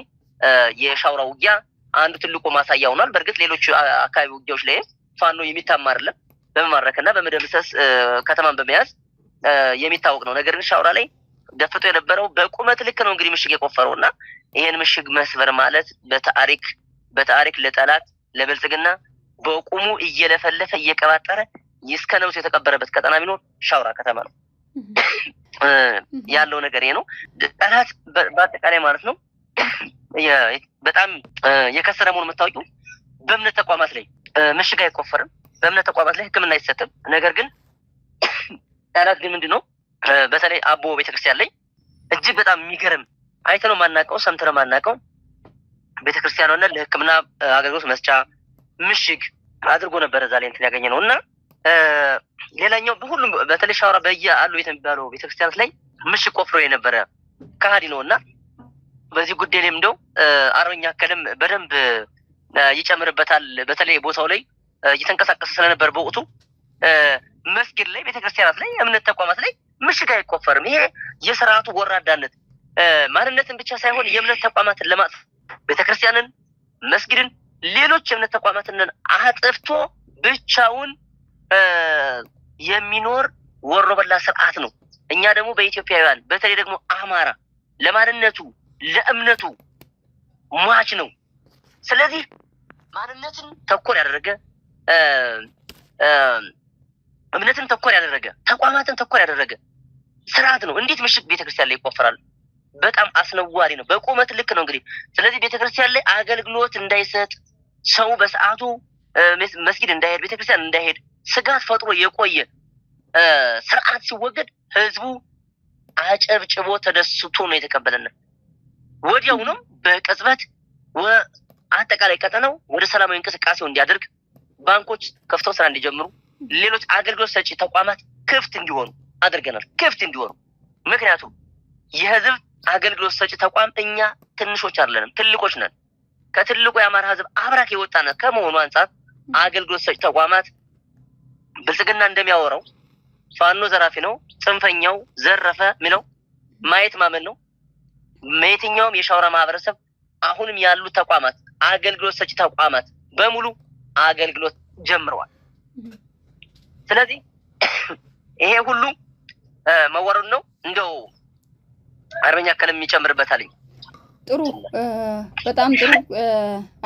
የሻውራ ውጊያ አንዱ ትልቁ ማሳያ ሆኗል። በእርግጥ ሌሎች አካባቢ ውጊያዎች ላይ ፋኖ የሚታማ አይደለም። በመማረክና በመደምሰስ ከተማን በመያዝ የሚታወቅ ነው። ነገር ግን ሻውራ ላይ ደፍጦ የነበረው በቁመት ልክ ነው እንግዲህ ምሽግ የቆፈረውና ይሄን ምሽግ መስበር ማለት በታሪክ ለጠላት ለብልጽግና በቁሙ እየለፈለፈ እየቀባጠረ እስከ ነብሱ የተቀበረበት ቀጠና ቢኖር ሻውራ ከተማ ነው። ያለው ነገር ይሄ ነው። ጠላት በአጠቃላይ ማለት ነው በጣም የከሰረ መሆኑን የምታውቂው በእምነት ተቋማት ላይ ምሽግ አይቆፈርም። በእምነት ተቋማት ላይ ሕክምና አይሰጥም። ነገር ግን ጠላት ግን ምንድነው በተለይ አቦ ቤተክርስቲያን ላይ እጅግ በጣም የሚገርም አይተነው ማናቀው ሰምተነው ማናቀው ቤተክርስቲያኗን ለሕክምና አገልግሎት መስጫ ምሽግ አድርጎ ነበር እዛ ላይ እንትን ያገኘ ነው እና ሌላኛው በሁሉም በተለይ ሻውራ በየአሉ የሚባለው ቤተክርስቲያናት ላይ ምሽግ ቆፍሮ የነበረ ከሃዲ ነው እና በዚህ ጉዳይ ላይ እንደው አርበኛ አከለም በደንብ ይጨምርበታል። በተለይ ቦታው ላይ እየተንቀሳቀሰ ስለነበር በወቅቱ መስጊድ ላይ ቤተክርስቲያናት ላይ እምነት ተቋማት ላይ ምሽግ አይቆፈርም። ይሄ የስርዓቱ ወራዳነት ማንነትን ብቻ ሳይሆን የእምነት ተቋማትን ለማጥፋት ቤተክርስቲያንን፣ መስጊድን፣ ሌሎች የእምነት ተቋማትን አጥፍቶ ብቻውን የሚኖር ወሮበላ ስርዓት ነው። እኛ ደግሞ በኢትዮጵያውያን በተለይ ደግሞ አማራ ለማንነቱ ለእምነቱ ሟች ነው። ስለዚህ ማንነትን ተኮር ያደረገ እምነትን ተኮር ያደረገ ተቋማትን ተኮር ያደረገ ስርዓት ነው። እንዴት ምሽግ ቤተክርስቲያን ላይ ይቆፈራል? በጣም አስነዋሪ ነው። በቁመት ልክ ነው እንግዲህ። ስለዚህ ቤተክርስቲያን ላይ አገልግሎት እንዳይሰጥ ሰው በሰዓቱ መስጊድ እንዳይሄድ ቤተክርስቲያን እንዳይሄድ ስጋት ፈጥሮ የቆየ ስርዓት ሲወገድ ህዝቡ አጨብጭቦ ተደስቶ ነው የተቀበለና ወዲያውኑም በቅጽበት አጠቃላይ ቀጠናው ወደ ሰላማዊ እንቅስቃሴው እንዲያደርግ ባንኮች ከፍተው ስራ እንዲጀምሩ ሌሎች አገልግሎት ሰጪ ተቋማት ክፍት እንዲሆኑ አድርገናል። ክፍት እንዲሆኑ ምክንያቱም የህዝብ አገልግሎት ሰጪ ተቋም እኛ ትንሾች አይደለንም፣ ትልቆች ነን። ከትልቁ የአማራ ህዝብ አብራክ የወጣን ከመሆኑ አንፃር አገልግሎት ሰጪ ተቋማት ብልጽግና እንደሚያወራው ፋኖ ዘራፊ ነው፣ ጽንፈኛው ዘረፈ ሚለው ማየት ማመን ነው። የትኛውም የሻውራ ማህበረሰብ አሁንም ያሉ ተቋማት አገልግሎት ሰጪ ተቋማት በሙሉ አገልግሎት ጀምረዋል። ስለዚህ ይሄ ሁሉ መወረድ ነው። እንደው አርበኛ አከለም የሚጨምርበታል። ጥሩ፣ በጣም ጥሩ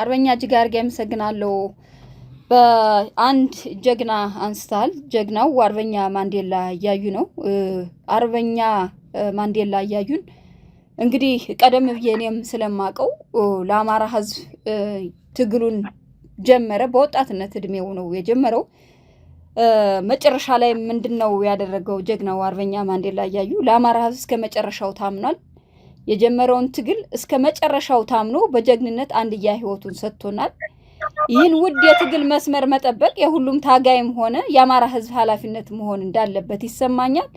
አርበኛ እጅግ አድርጌ አመሰግናለሁ። በአንድ ጀግና አንስታል። ጀግናው አርበኛ ማንዴላ እያዩ ነው። አርበኛ ማንዴላ እያዩን እንግዲህ ቀደም ብዬ እኔም ስለማቀው ለአማራ ህዝብ ትግሉን ጀመረ። በወጣትነት እድሜው ነው የጀመረው። መጨረሻ ላይ ምንድነው ያደረገው? ጀግናው አርበኛ ማንዴላ እያዩ ለአማራ ህዝብ እስከ መጨረሻው ታምኗል። የጀመረውን ትግል እስከ መጨረሻው ታምኖ በጀግንነት አንድያ ህይወቱን ሰጥቶናል። ይህን ውድ የትግል መስመር መጠበቅ የሁሉም ታጋይም ሆነ የአማራ ህዝብ ኃላፊነት መሆን እንዳለበት ይሰማኛል።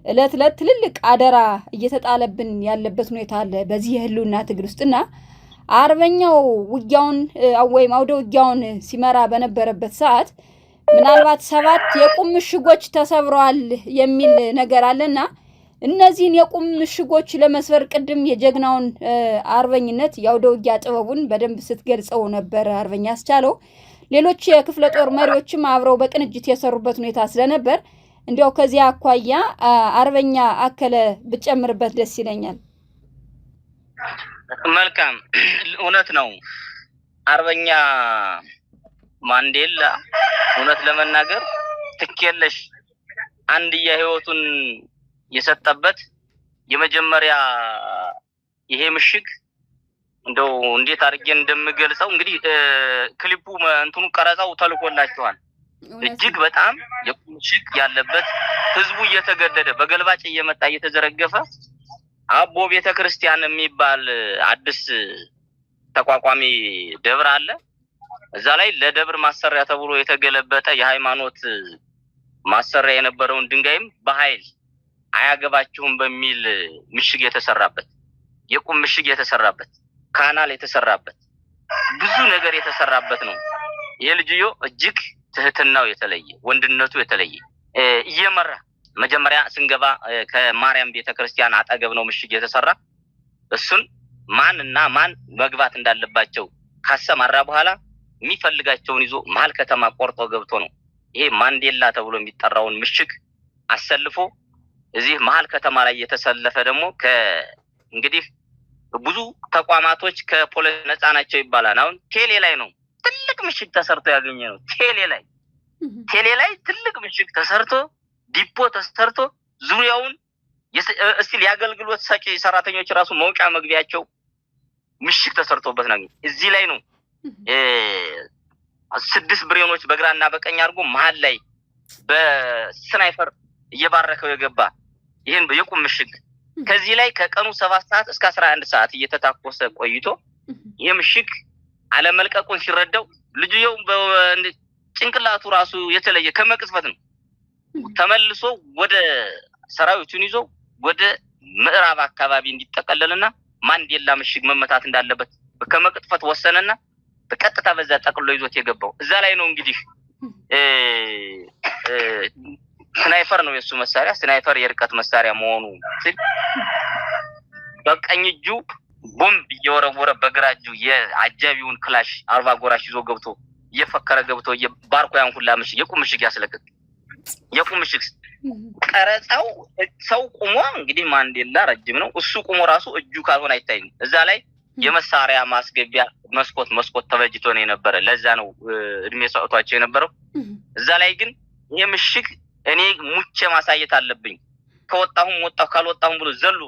እለት እለት ትልልቅ አደራ እየተጣለብን ያለበት ሁኔታ አለ በዚህ የህልውና ትግል ውስጥና አርበኛው ውጊያውን ወይም አውደ ውጊያውን ሲመራ በነበረበት ሰዓት ምናልባት 7 የቁም ምሽጎች ተሰብረዋል የሚል ነገር አለና እነዚህን የቁም ምሽጎች ለመስበር ቅድም የጀግናውን አርበኝነት ያው ደውጊያ ጥበቡን በደንብ ስትገልጸው ነበር አርበኛ አስቻለው። ሌሎች የክፍለ ጦር መሪዎችም አብረው በቅንጅት የሰሩበት ሁኔታ ስለነበር እንዲያው ከዚያ አኳያ አርበኛ አከለ ብጨምርበት ደስ ይለኛል። መልካም እውነት ነው። አርበኛ ማንዴላ እውነት ለመናገር ትክክለሽ አንድያ ህይወቱን የሰጠበት የመጀመሪያ ይሄ ምሽግ እንደው እንዴት አድርጌ እንደምገልጸው እንግዲህ ክሊፑ እንትኑ ቀረጻው ተልኮላችኋል። እጅግ በጣም የቁምሽግ ያለበት ህዝቡ እየተገደደ በገልባጭ እየመጣ እየተዘረገፈ አቦ ቤተክርስቲያን የሚባል አዲስ ተቋቋሚ ደብር አለ። እዛ ላይ ለደብር ማሰሪያ ተብሎ የተገለበጠ የሃይማኖት ማሰሪያ የነበረውን ድንጋይም በኃይል አያገባችሁም በሚል ምሽግ የተሰራበት የቁም ምሽግ የተሰራበት ካናል የተሰራበት ብዙ ነገር የተሰራበት ነው። የልጅዮ እጅግ ትህትናው የተለየ ወንድነቱ የተለየ እየመራ መጀመሪያ ስንገባ ከማርያም ቤተክርስቲያን አጠገብ ነው ምሽግ የተሰራ። እሱን ማንና ማን መግባት እንዳለባቸው ካሰማራ በኋላ የሚፈልጋቸውን ይዞ መሀል ከተማ ቆርጦ ገብቶ ነው ይሄ ማንዴላ ተብሎ የሚጠራውን ምሽግ አሰልፎ እዚህ መሀል ከተማ ላይ የተሰለፈ ደግሞ እንግዲህ ብዙ ተቋማቶች ከፖለቲካ ነፃ ናቸው ይባላል። አሁን ቴሌ ላይ ነው ትልቅ ምሽግ ተሰርቶ ያገኘ ነው። ቴሌ ላይ ትልቅ ምሽግ ተሰርቶ ዲፖ ተሰርቶ ዙሪያውን እስቲ ያገልግሎት ሰጪ ሰራተኞች ራሱ መውጫ መግቢያቸው ምሽግ ተሰርቶበት ነው። እዚህ ላይ ነው 6 ብሬኖች በግራና በቀኝ አድርጎ መሀል ላይ በስናይፐር እየባረከው የገባ ይሄን የቁም ምሽግ ከዚህ ላይ ከቀኑ 7 ሰዓት እስከ 11 ሰዓት እየተታኮሰ ቆይቶ ይሄ ምሽግ አለመልቀቁን ሲረዳው ልጅየው ጭንቅላቱ ራሱ የተለየ ከመቅጽበት ነው ተመልሶ ወደ ሰራዊቱን ይዞ ወደ ምዕራብ አካባቢ እንዲጠቀለልና ማንዴላ ምሽግ መመታት እንዳለበት ከመቅጽበት ወሰነና በቀጥታ በዛ ጠቅሎ ይዞት የገባው እዛ ላይ ነው። እንግዲህ ስናይፐር ነው የሱ መሳሪያ። ስናይፐር የርቀት መሳሪያ መሆኑ ሲል በቀኝ እጁ ቦምብ እየወረወረ በግራ እጁ የአጃቢውን ክላሽ 40 ጎራሽ ይዞ ገብቶ እየፈከረ ገብቶ ባርኮያን ሁላ ምሽግ የቁም ምሽግ ያስለቀቅ የቁም ምሽግ ቀረጻው ሰው ቁሞ እንግዲህ ማንዴላ ረጅም ነው እሱ ቁሞ ራሱ እጁ ካልሆነ አይታይም። እዛ ላይ የመሳሪያ ማስገቢያ መስኮት ተበጅቶ ነው የነበረ። ለዛ ነው እድሜ ሰዓቷቸው የነበረው። እዛ ላይ ግን የምሽግ እኔ ሙቼ ማሳየት አለብኝ ከወጣሁም ወጣሁ ካልወጣሁም ብሎ ዘሎ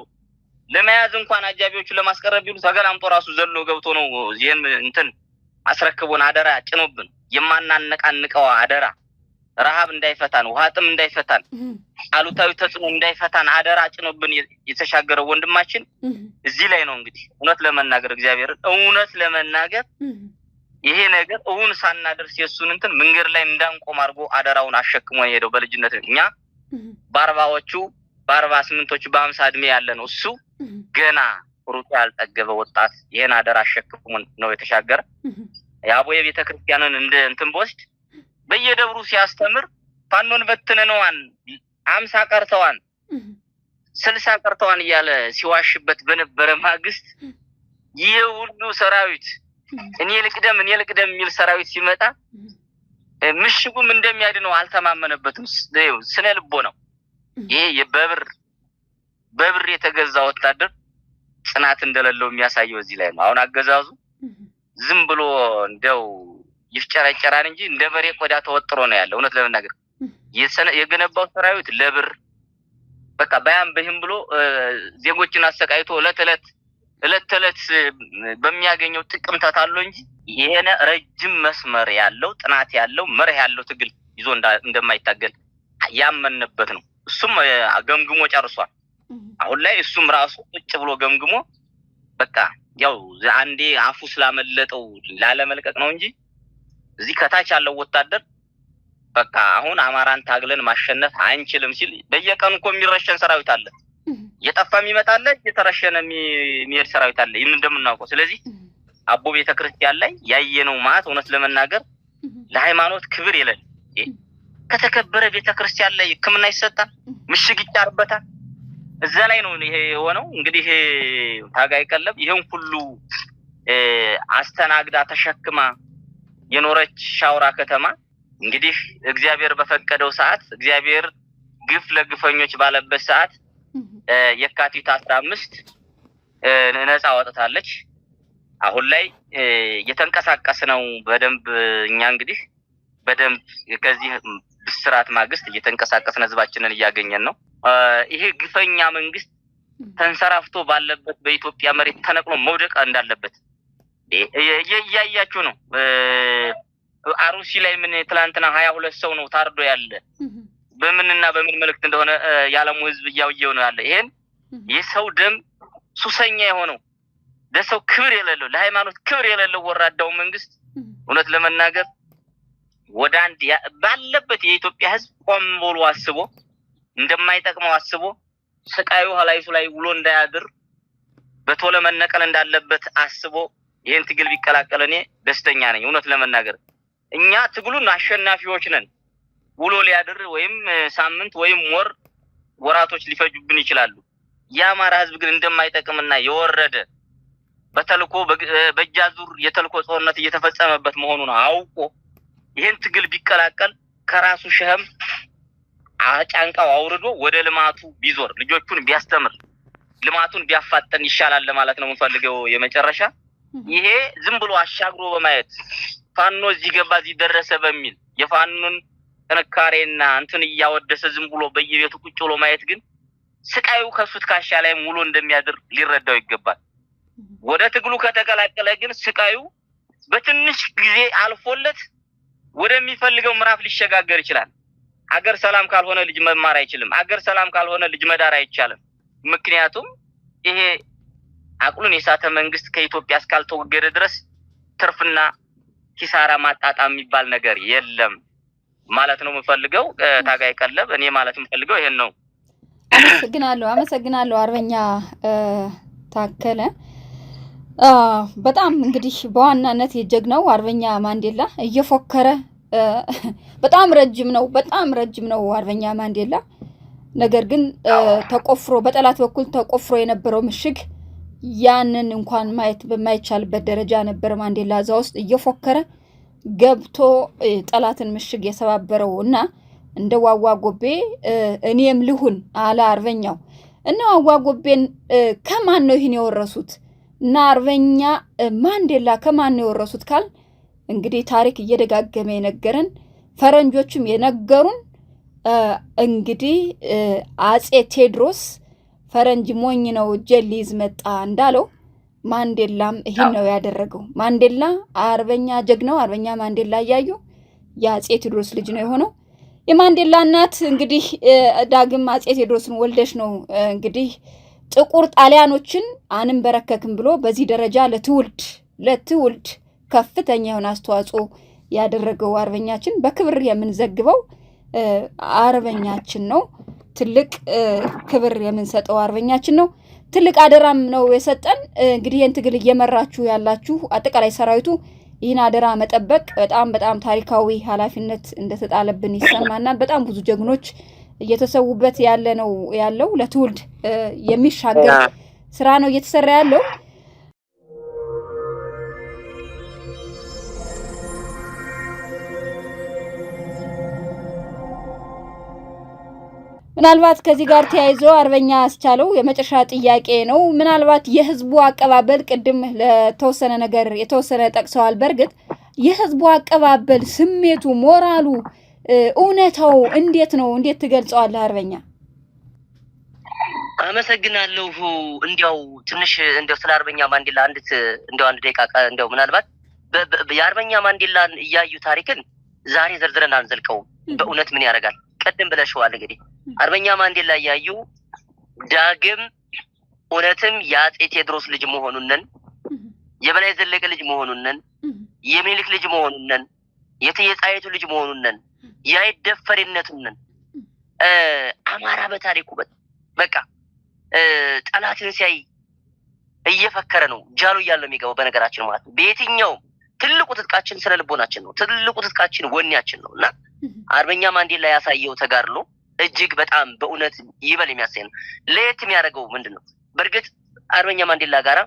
ለመያዝ እንኳን አጃቢዎቹ ለማስቀረብ ቢሉ ተገላምጦ ራሱ ዘሎ ገብቶ ነው ይሄን እንትን አስረክቦን አደራ ጭኖብን የማናነቃንቀው አደራ ረሃብ እንዳይፈታን ውሃጥም እንዳይፈታን አሉታዊ ተጽዕኖ እንዳይፈታን አደራ ጭኖብን የተሻገረው ወንድማችን እዚህ ላይ ነው። እንግዲህ እውነት ለመናገር ይሄ ነገር እውን ሳናደርስ የሱን እንትን መንገድ ላይ እንዳንቆም አድርጎ አደራውን አሸክሞ የሄደው በልጅነት እኛ በ40ዎቹ በ48ዎቹ በ50 እድሜ ያለ ነው እሱ ገና ሩጡ ያልጠገበ ወጣት ይሄን አደራ አሸክሞ ነው የተሻገረ። የአቦዬ ቤተክርስቲያንን እንደ እንትን በወስድ በየደብሩ ሲያስተምር ፋኖን በትነነዋን 50 ቀርተዋን 60 ቀርተዋን እያለ ሲዋሽበት በነበረ ማግስት ይሄ ሁሉ ሰራዊት እኔ ልቅደም የሚል ሰራዊት ሲመጣ ምሽጉም እንደሚያድነው አልተማመነበትም። ስነ ልቦ ነው ይሄ በብር የተገዛ ወታደር ጽናት እንደሌለው የሚያሳየው እዚህ ላይ ነው። አሁን አገዛዙ ዝም ብሎ እንደው ይፍጨረጨራን እንጂ እንደ በሬ ቆዳ ተወጥሮ ነው ያለው። እውነት ለመናገር የገነባው ሰራዊት ለብር በቃ ባያም በህም ብሎ ዜጎችን አሰቃይቶ እለት ተለት በሚያገኘው ጥቅም ተታሎ እንጂ ይሄነ ረጅም መስመር ያለው ጥናት ያለው መርህ ያለው ትግል ይዞ እንደማይታገል ያመነበት ነው። እሱም ገምግሞ ጨርሷል። አሁን ላይ እሱም ራሱ ቁጭ ብሎ ገምግሞ በቃ ያው አንዴ አፉ ስላመለጠው ላለመልቀቅ ነው እንጂ እዚህ ከታች ያለው ወታደር በቃ አሁን አማራን ታግለን ማሸነፍ አንችልም ሲል በየቀኑ እኮ የሚረሸን ሰራዊት አለ። የጠፋም ይመጣል የተረሸነ የሚሄድ ሰራዊት አለ። ይሄን እንደምናውቀው ስለዚህ አቦ ቤተክርስቲያን ላይ ያየነው ማለት እውነት ለመናገር ለሃይማኖት ክብር የለም። ከተከበረ ቤተክርስቲያን ላይ ሕክምና ይሰጣል፣ ምሽግ ይጫርበታል። እዛ ላይ ነው ይሄ የሆነው። እንግዲህ ታጋይ ቀለብ ይሄን ሁሉ አስተናግዳ ተሸክማ የኖረች ሻውራ ከተማ እንግዲህ እግዚአብሔር በፈቀደው ሰዓት እግዚአብሔር ግፍ ለግፈኞች ባለበት ሰዓት የካቲት 15 ነፃ ወጣታለች። አሁን ላይ እየተንቀሳቀስ ነው በደንብ እኛ እንግዲህ በደንብ ከዚህ ብስራት ማግስት እየተንቀሳቀስን ህዝባችንን እያገኘን ነው። ይሄ ግፈኛ መንግስት ተንሰራፍቶ ባለበት በኢትዮጵያ መሬት ተነቅሎ መውደቅ እንዳለበት እያያችሁ ነው። አሩሲ ላይ ምን ትላንትና 22 ሰው ነው ታርዶ ያለ በምንና በምን መልእክት እንደሆነ ያለሙ ህዝብ እያየው ነው ያለ። ይሄን የሰው ደም ሱሰኛ የሆነው ለሰው ክብር የሌለው ለሃይማኖት ክብር የሌለው ወራዳው መንግስት እውነት ለመናገር ወደ አንድ ባለበት የኢትዮጵያ ህዝብ ቆም ብሎ አስቦ እንደማይጠቅመው አስቦ ስቃዩ ሀላይቱ ላይ ውሎ እንዳያድር በቶሎ መነቀል እንዳለበት አስቦ ይሄን ትግል ቢቀላቀል እኔ ደስተኛ ነኝ። እውነት ለመናገር እኛ ትግሉን አሸናፊዎች ነን። ውሎ ሊያድር ወይም ሳምንት ወይም ወራቶች ሊፈጁብን ይችላሉ። የአማራ ህዝብ ግን እንደማይጠቅምና የወረደ በተልኮ በእጃዙር የተልኮ ጦርነት እየተፈጸመበት መሆኑን አውቆ ይሄን ትግል ቢቀላቀል ከራሱ ሸህም አጫንቃው አውርዶ ወደ ልማቱ ቢዞር ልጆቹን ቢያስተምር ልማቱን ቢያፋጠን ይሻላል ለማለት ነው የምፈልገው። የመጨረሻ ይሄ ዝም ብሎ አሻግሮ በማየት ፋኖ እዚህ ገባ እዚህ ደረሰ በሚል የፋኖን ጥንካሬና እንትን እያወደሰ ዝም ብሎ በየቤቱ ቁጭ ብሎ ማየት ግን ስቃዩ ከሱት ካሻ ላይ ሙሉ እንደሚያድር ሊረዳው ይገባል። ወደ ትግሉ ከተቀላቀለ ግን ስቃዩ በትንሽ ጊዜ አልፎለት ወደሚፈልገው ምዕራፍ ሊሸጋገር ይችላል። አገር ሰላም ካልሆነ ልጅ መማር አይችልም። አገር ሰላም ካልሆነ ልጅ መዳር አይቻልም። ምክንያቱም ይሄ አቅሉን የሳተ መንግስት ከኢትዮጵያ እስካልተወገደ ድረስ ትርፍና ኪሳራ ማጣጣም የሚባል ነገር የለም ማለት ነው የምፈልገው። ታጋይ ቀለብ እኔ ማለት የምፈልገው ይሄን ነው። አመሰግናለሁ አርበኛ ታከለ። በጣም እንግዲህ በዋናነት የጀግናው አርበኛ ማንዴላ እየፎከረ በጣም ረጅም ነው አርበኛ ማንዴላ። ነገር ግን ተቆፍሮ በጠላት በኩል ተቆፍሮ የነበረው ምሽግ ያንን እንኳን ማየት በማይቻልበት ደረጃ ነበር ማንዴላ እዛ ውስጥ እየፎከረ ገብቶ ጠላትን ምሽግ የሰባበረው እና እንደ ዋዋ ጎቤ እኔም ልሁን አለ አርበኛው። እና ዋዋ ጎቤን ከማን ነው ይህን የወረሱት? እና አርበኛ ማንዴላ ከማን ነው የወረሱት ካል እንግዲህ ታሪክ እየደጋገመ የነገረን ፈረንጆችም የነገሩን እንግዲህ አጼ ቴዎድሮስ ፈረንጅ ሞኝ ነው እጄን ሊይዝ መጣ እንዳለው ማንዴላም ይሄን ነው ያደረገው። ማንዴላ አርበኛ ጀግናው አርበኛ ማንዴላ እያዩ የአጼ ቴዎድሮስ ልጅ ነው የሆነው። የማንዴላ እናት እንግዲህ ዳግም አጼ ቴዎድሮስን ወልደሽ ነው እንግዲህ ጥቁር ጣሊያኖችን አንንበረከክም ብሎ በዚህ ደረጃ ለትውልድ ከፍተኛ የሆነ አስተዋጽኦ ያደረገው አርበኛችን በክብር የምንዘግበው አርበኛችን ነው። ትልቅ ክብር የምንሰጠው አርበኛችን ነው። ትልቅ አደራም ነው የሰጠን። እንግዲህ ይህን ትግል እየመራችሁ ያላችሁ አጠቃላይ ሰራዊቱ ይህን አደራ መጠበቅ በጣም ታሪካዊ ኃላፊነት እንደተጣለብን ይሰማናል። በጣም ብዙ ጀግኖች እየተሰውበት ያለው ለትውልድ የሚሻገር ስራ ነው እየተሰራ ያለው። ምናልባት ከዚህ ጋር ተያይዞ አርበኛ አስቻለው የመጨረሻ ጥያቄ ነው። ምናልባት የህዝቡ አቀባበል ቅድም ለተወሰነ ነገር የተወሰነ ጠቅሰዋል። በርግጥ የህዝቡ አቀባበል ስሜቱ፣ ሞራሉ፣ እውነታው እንዴት ነው? እንዴት ትገልጸዋለህ አርበኛ? አመሰግናለሁ። እንዲያው ትንሽ እንዲያው ስለ አርበኛ ማንዴላ አንድ ደቂቃ እንዲያው ምናልባት የአርበኛ ማንዴላን እያዩ ታሪክን ዛሬ ዘርዝረን አንዘልቀውም። በእውነት ምን ያደርጋል ቀደም ብለሽዋል። እንግዲህ አርበኛ ማንዴላ እያዩ ዳግም እውነትም የአጼ ቴዎድሮስ ልጅ መሆኑንን፣ የበላይ ዘለቀ ልጅ መሆኑንን፣ የሚኒልክ ልጅ መሆኑንን፣ የእቴጌ ጣይቱ ልጅ መሆኑንን፣ የአይደፈሪነቱንን አማራ በታሪኩ በቃ ጠላትን ሲያይ እየፈከረ ነው ጃሉ እያለ የሚገባው። በነገራችን ማለት ነው በየትኛውም ትልቁ ትጥቃችን ስነ ልቦናችን ነው። ትልቁ ትጥቃችን ወኔያችን ነው እና አርበኛ ማንዴላ ያሳየው ተጋድሎ እጅግ በጣም በእውነት ይበል የሚያሰኝ ነው። ለየት የሚያደርገው ምንድነው? በእርግጥ አርበኛ ማንዴላ ጋራ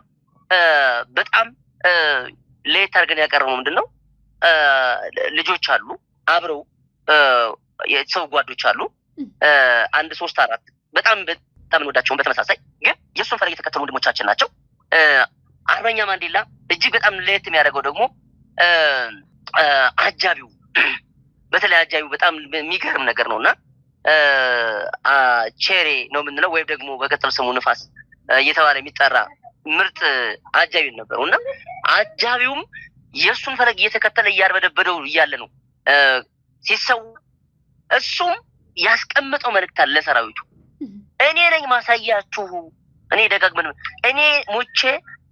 በጣም ለየት አድርገን ያቀረበው ምንድነው? ልጆች አሉ አብረው የሰው ጓዶች አሉ 1 3 4 በጣም እንወዳቸውን በተመሳሳይ ግን የሱን ፈለግ የተከተሉ ወንድሞቻችን ናቸው። አርበኛ ማንዴላ እጅግ በጣም ለየት የሚያደርገው ደግሞ አጃቢው በተለይ አጃቢው በጣም የሚገርም ነገር ነውና ቼሬ ነው የምንለው ወይም ደግሞ በቀጥል ስሙ ንፋስ እየተባለ የሚጠራ ምርጥ አጃቢ ነበርና አጃቢውም የሱን ፈለግ እየተከተለ እያርበደበደው እያለ ነው ሲሰው እሱም ያስቀመጠው መልእክት አለ ለሰራዊቱ። እኔ ነኝ ማሳያችሁ፣ እኔ ደጋግመን እኔ ሞቼ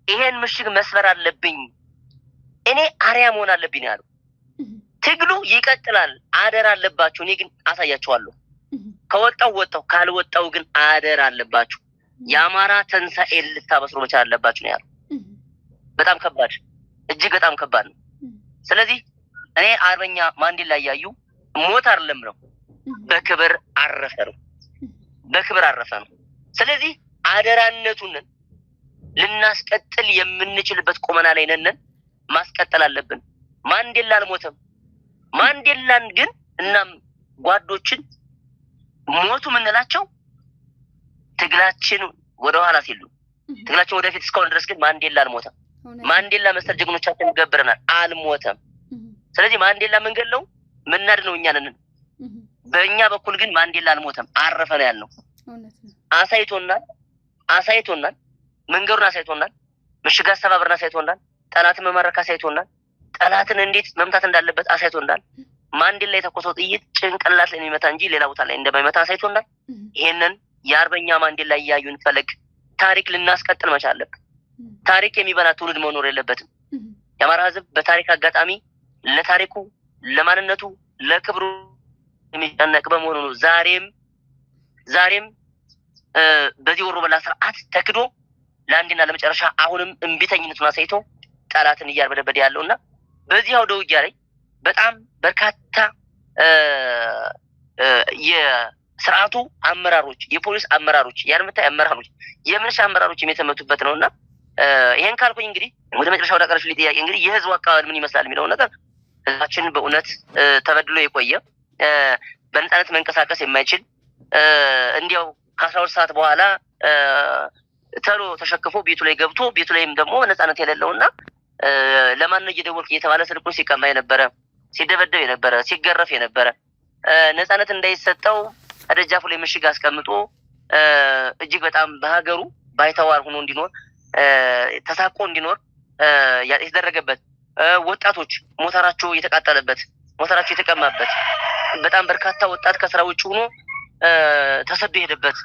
ይሄን ምሽግ መስበር አለብኝ፣ እኔ አርያ መሆን አለብኝ ያለው። ትግሉ ይቀጥላል፣ አደር አለባችሁ፣ እኔ ግን አሳያችኋለሁ። ከወጣው ወጣው፣ ካልወጣው ግን አደር አለባችሁ። የአማራ ትንሣኤ ልታበስሩ መቻል አለባችሁ ነው ያለው። በጣም ከባድ እጅግ በጣም ከባድ ነው። ስለዚህ እኔ አርበኛ ማንዴላ ያዩ ሞት አይደለም ነው በክብር አረፈ ነው፣ በክብር አረፈ ነው። ስለዚህ አደራነቱን ልናስቀጥል የምንችልበት ቁመና ላይ ነን፣ ማስቀጠል አለብን። ማንዴላ አልሞተም። ማንዴላን ግን እናም ጓዶችን ሞቱ ምንላቸው ትግላችን ወደ ኋላ ሲሉ ትግላችን ወደፊት እስካሁን ድረስ ግን ማንዴላ አልሞተም። ማንዴላ መሰል ጀግኖቻችን ገብረናል፣ አልሞተም። ስለዚህ ማንዴላ መንገለው ምናድነው እኛ ነን። በእኛ በኩል ግን ማንዴላ አልሞተም፣ አረፈ ነው ያልነው። አሳይቶናል፣ መንገሩን አሳይቶናል፣ ምሽግ አስተባብረን አሳይቶናል፣ ጠላትን መማረክ አሳይቶናል፣ ጠላትን እንዴት መምታት እንዳለበት አሳይቶናል። ማንዴላ የተኮሰው ጥይት ጭንቅላት ላይ የሚመታ እንጂ ሌላ ቦታ ላይ እንደማይመታ አሳይቶናል። ይሄንን የአርበኛ ማንዴላ ያዩን ፈለግ ታሪክ ልናስቀጥል መቻል አለብን። ታሪክ የሚበላ ትውልድ መኖር የለበትም። የአማራ ሕዝብ በታሪክ አጋጣሚ ለታሪኩ፣ ለማንነቱ፣ ለክብሩ የሚጨነቅ በመሆኑ ነው ዛሬም በዚህ ወሮ በላ ስርዓት ተክዶ ለአንድና ለመጨረሻ አሁንም እንቢተኝነቱን አሳይቶ ጠላትን እያርበደበደ ያለውና በዚህ አውደ ውጊያ ላይ በጣም በርካታ የስርዓቱ አመራሮች፣ የፖሊስ አመራሮች፣ የአርመታይ አመራሮች፣ የምንሻ አመራሮች የተመቱበት ነውና ይሄን ካልኩኝ እንግዲህ ወደ መጨረሻው ዳቀረሽ ጥያቄ እንግዲህ የህዝቡ አካባቢ ምን ይመስላል የሚለው ነገር ህዝባችን በእውነት ተበድሎ የቆየ በነፃነት መንቀሳቀስ የማይችል እንዲያው ከ12 ሰዓት በኋላ ተሎ ተሸክፎ ቤቱ ላይ ገብቶ ቤቱ ላይም ደግሞ ነፃነት የሌለውና ለማን ነው እየደወልክ እየተባለ ስልኩን ሲቀማ የነበረ፣ ሲደበደብ የነበረ፣ ሲገረፍ የነበረ ነፃነት እንዳይሰጠው ደጃፉ ላይ ምሽግ አስቀምጦ እጅግ በጣም በሀገሩ ባይተዋር ሆኖ እንዲኖር ተሳቆ እንዲኖር የተደረገበት ወጣቶች ሞተራቸው የተቃጠለበት፣ ሞተራቸው የተቀማበት በጣም በርካታ ወጣት ከስራ ውጭ ሆኖ ተሰዶ የሄደበት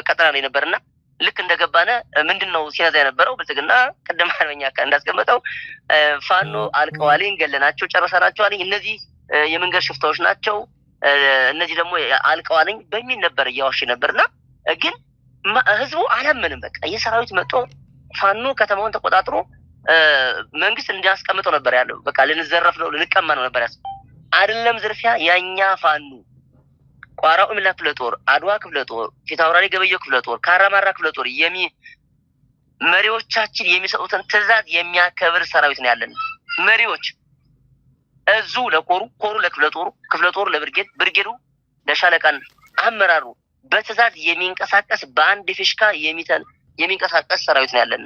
ቀጠና ላይ ነበርና ልክ እንደገባነ ምንድነው ሲነዛ የነበረው ብልጽግና ቀደም አርበኛ እንዳስቀመጠው ፋኖ አልቀዋልኝ፣ ገለናቸው፣ ጨረሰናቸው አለኝ። እነዚህ የመንገድ ሽፍታዎች ናቸው፣ እነዚህ ደግሞ አልቀዋልኝ በሚል ነበር እያዋሽ ነበርና ግን ህዝቡ አላመንም። በቃ የሰራዊት መጥቶ ፋኖ ከተማውን ተቆጣጥሮ መንግስት እንዲያስቀምጠው ነበር ያለው። በቃ ልንዘረፍ ነው ልንቀማ ነው ነበር ያስ አይደለም ዝርፊያ ያኛ ፋኖ ቋራው ምላ ክፍለ ጦር፣ አድዋ ክፍለ ጦር፣ ፊታውራሪ ገበየው ክፍለ ጦር፣ ካራማራ ክፍለ ጦር መሪዎቻችን የሚሰጡትን ትዕዛዝ የሚያከብር ሰራዊት ነው ያለን። መሪዎች እዙ ለኮሩ፣ ኮሩ ለክፍለ ጦሩ፣ ክፍለ ጦሩ ለብርጌድ፣ ብርጌዱ ለሻለቃን አመራሩ በትዕዛዝ የሚንቀሳቀስ በአንድ ፊሽካ የሚንቀሳቀስ ሰራዊት ነው ያለን።